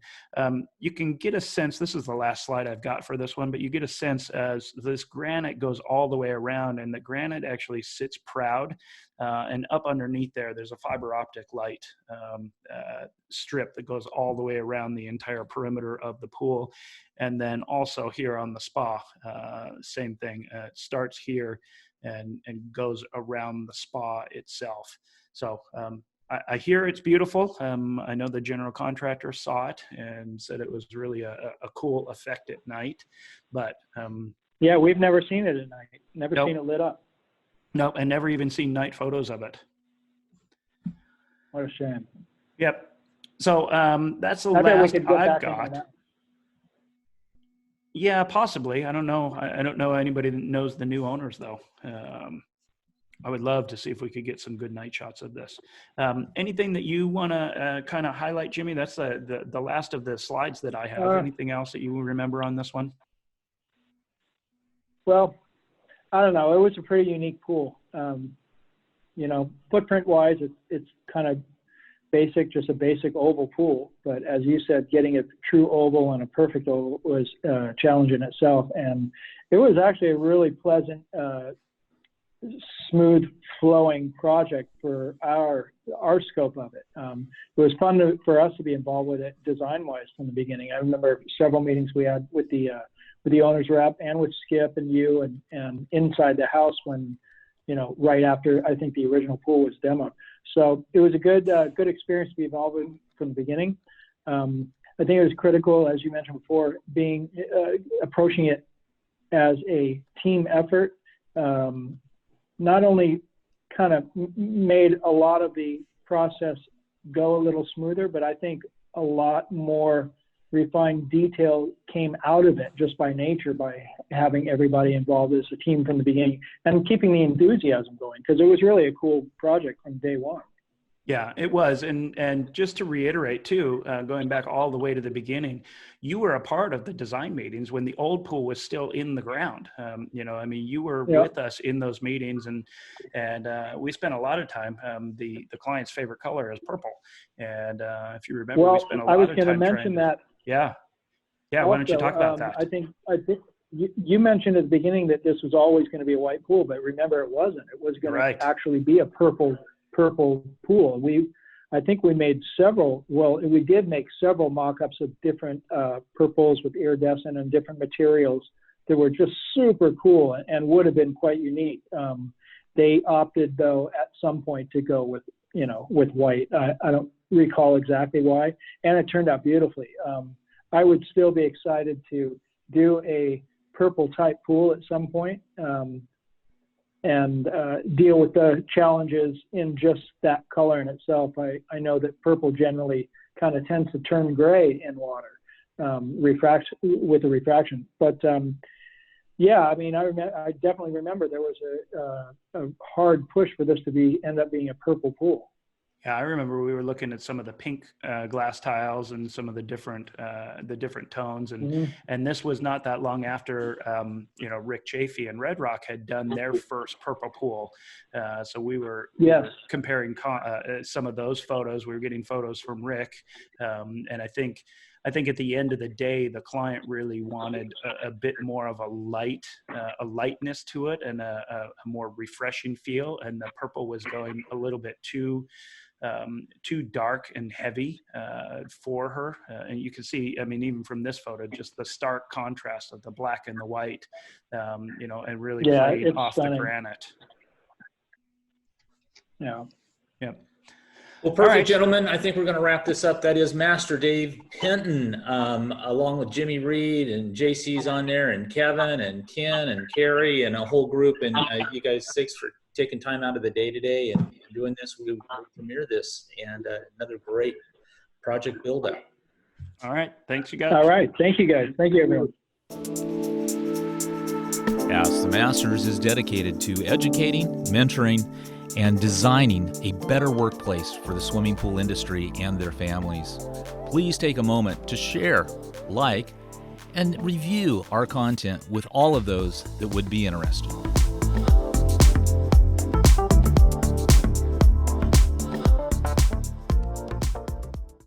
You can get a sense, this is the last slide I've got for this one, but you get a sense as this granite goes all the way around, and the granite actually sits proud, and up underneath there's a fiber optic light strip that goes all the way around the entire perimeter of the pool. And then also here on the spa, same thing. It starts here and goes around the spa itself. So I hear it's beautiful. I know the general contractor saw it and said it was really a cool effect at night. But yeah, we've never seen it at night. Never Nope. seen it lit up. Nope, and never even seen night photos of it. What a shame. Yep. So that's the I bet we last could get I've back into got. that. Yeah, possibly. I don't know. I don't know anybody that knows the new owners, though. I would love to see if we could get some good night shots of this. Anything that you want to kind of highlight, Jimmy? That's the last of the slides that I have. Anything else that you remember on this one? Well, I don't know. It was a pretty unique pool. Footprint-wise, it's kind of basic, just a basic oval pool. But as you said, getting a true oval and a perfect oval was a challenge in itself. And it was actually a really pleasant, smooth flowing project for our scope of it. It was fun for us to be involved with it design-wise from the beginning. I remember several meetings we had with the owner's rep and with Skip and you and inside the house when, right after I think the original pool was demoed. So it was a good experience to be involved in from the beginning. I think it was critical, as you mentioned before, approaching it as a team effort. Not only kind of made a lot of the process go a little smoother, but I think a lot more refined detail came out of it just by nature, by having everybody involved as a team from the beginning and keeping the enthusiasm going, because it was really a cool project from day one. Yeah, it was. And just to reiterate too, going back all the way to the beginning, you were a part of the design meetings when the old pool was still in the ground. You were with us in those meetings, and we spent a lot of time. The client's favorite color is purple. And if you remember, we spent a lot of time. I was going to mention that. Yeah. Also, why don't you talk about that? I think you mentioned at the beginning that this was always going to be a white pool, but remember it wasn't. It was going to actually be a purple pool. I think we made we did make several mock-ups of different purples with iridescent and different materials that were just super cool and would have been quite unique. They opted though at some point to go with white. I don't recall exactly why, and it turned out beautifully. I would still be excited to do a purple type pool at some point. And deal with the challenges in just that color in itself. I know that purple generally kind of tends to turn gray in water, with the refraction. But I definitely remember there was a hard push for this to end up being a purple pool. Yeah, I remember we were looking at some of the pink glass tiles and some of the different tones, and this was not that long after Rick Chafee and Red Rock had done their first purple pool. So we were comparing some of those photos. We were getting photos from Rick, and I think at the end of the day, the client really wanted a bit more of a lightness to it and a more refreshing feel, and the purple was going a little bit too dark and heavy for her. And you can see, even from this photo, just the stark contrast of the black and the white, and really playing off stunning. the granite. Yeah. Well, perfect, gentlemen. I think we're going to wrap this up. That is Master Dave Penton, along with Jimmy Reed and JC's on there, and Kevin and Ken and Carrie and a whole group. And you guys, thanks for taking time out of the day today and doing this. We'll premiere this, and another great project build out. All right. Thanks, you guys. All right. Thank you, guys. Thank you, everyone. Ask the Masters is dedicated to educating, mentoring, and designing a better workplace for the swimming pool industry and their families. Please take a moment to share, like, and review our content with all of those that would be interested.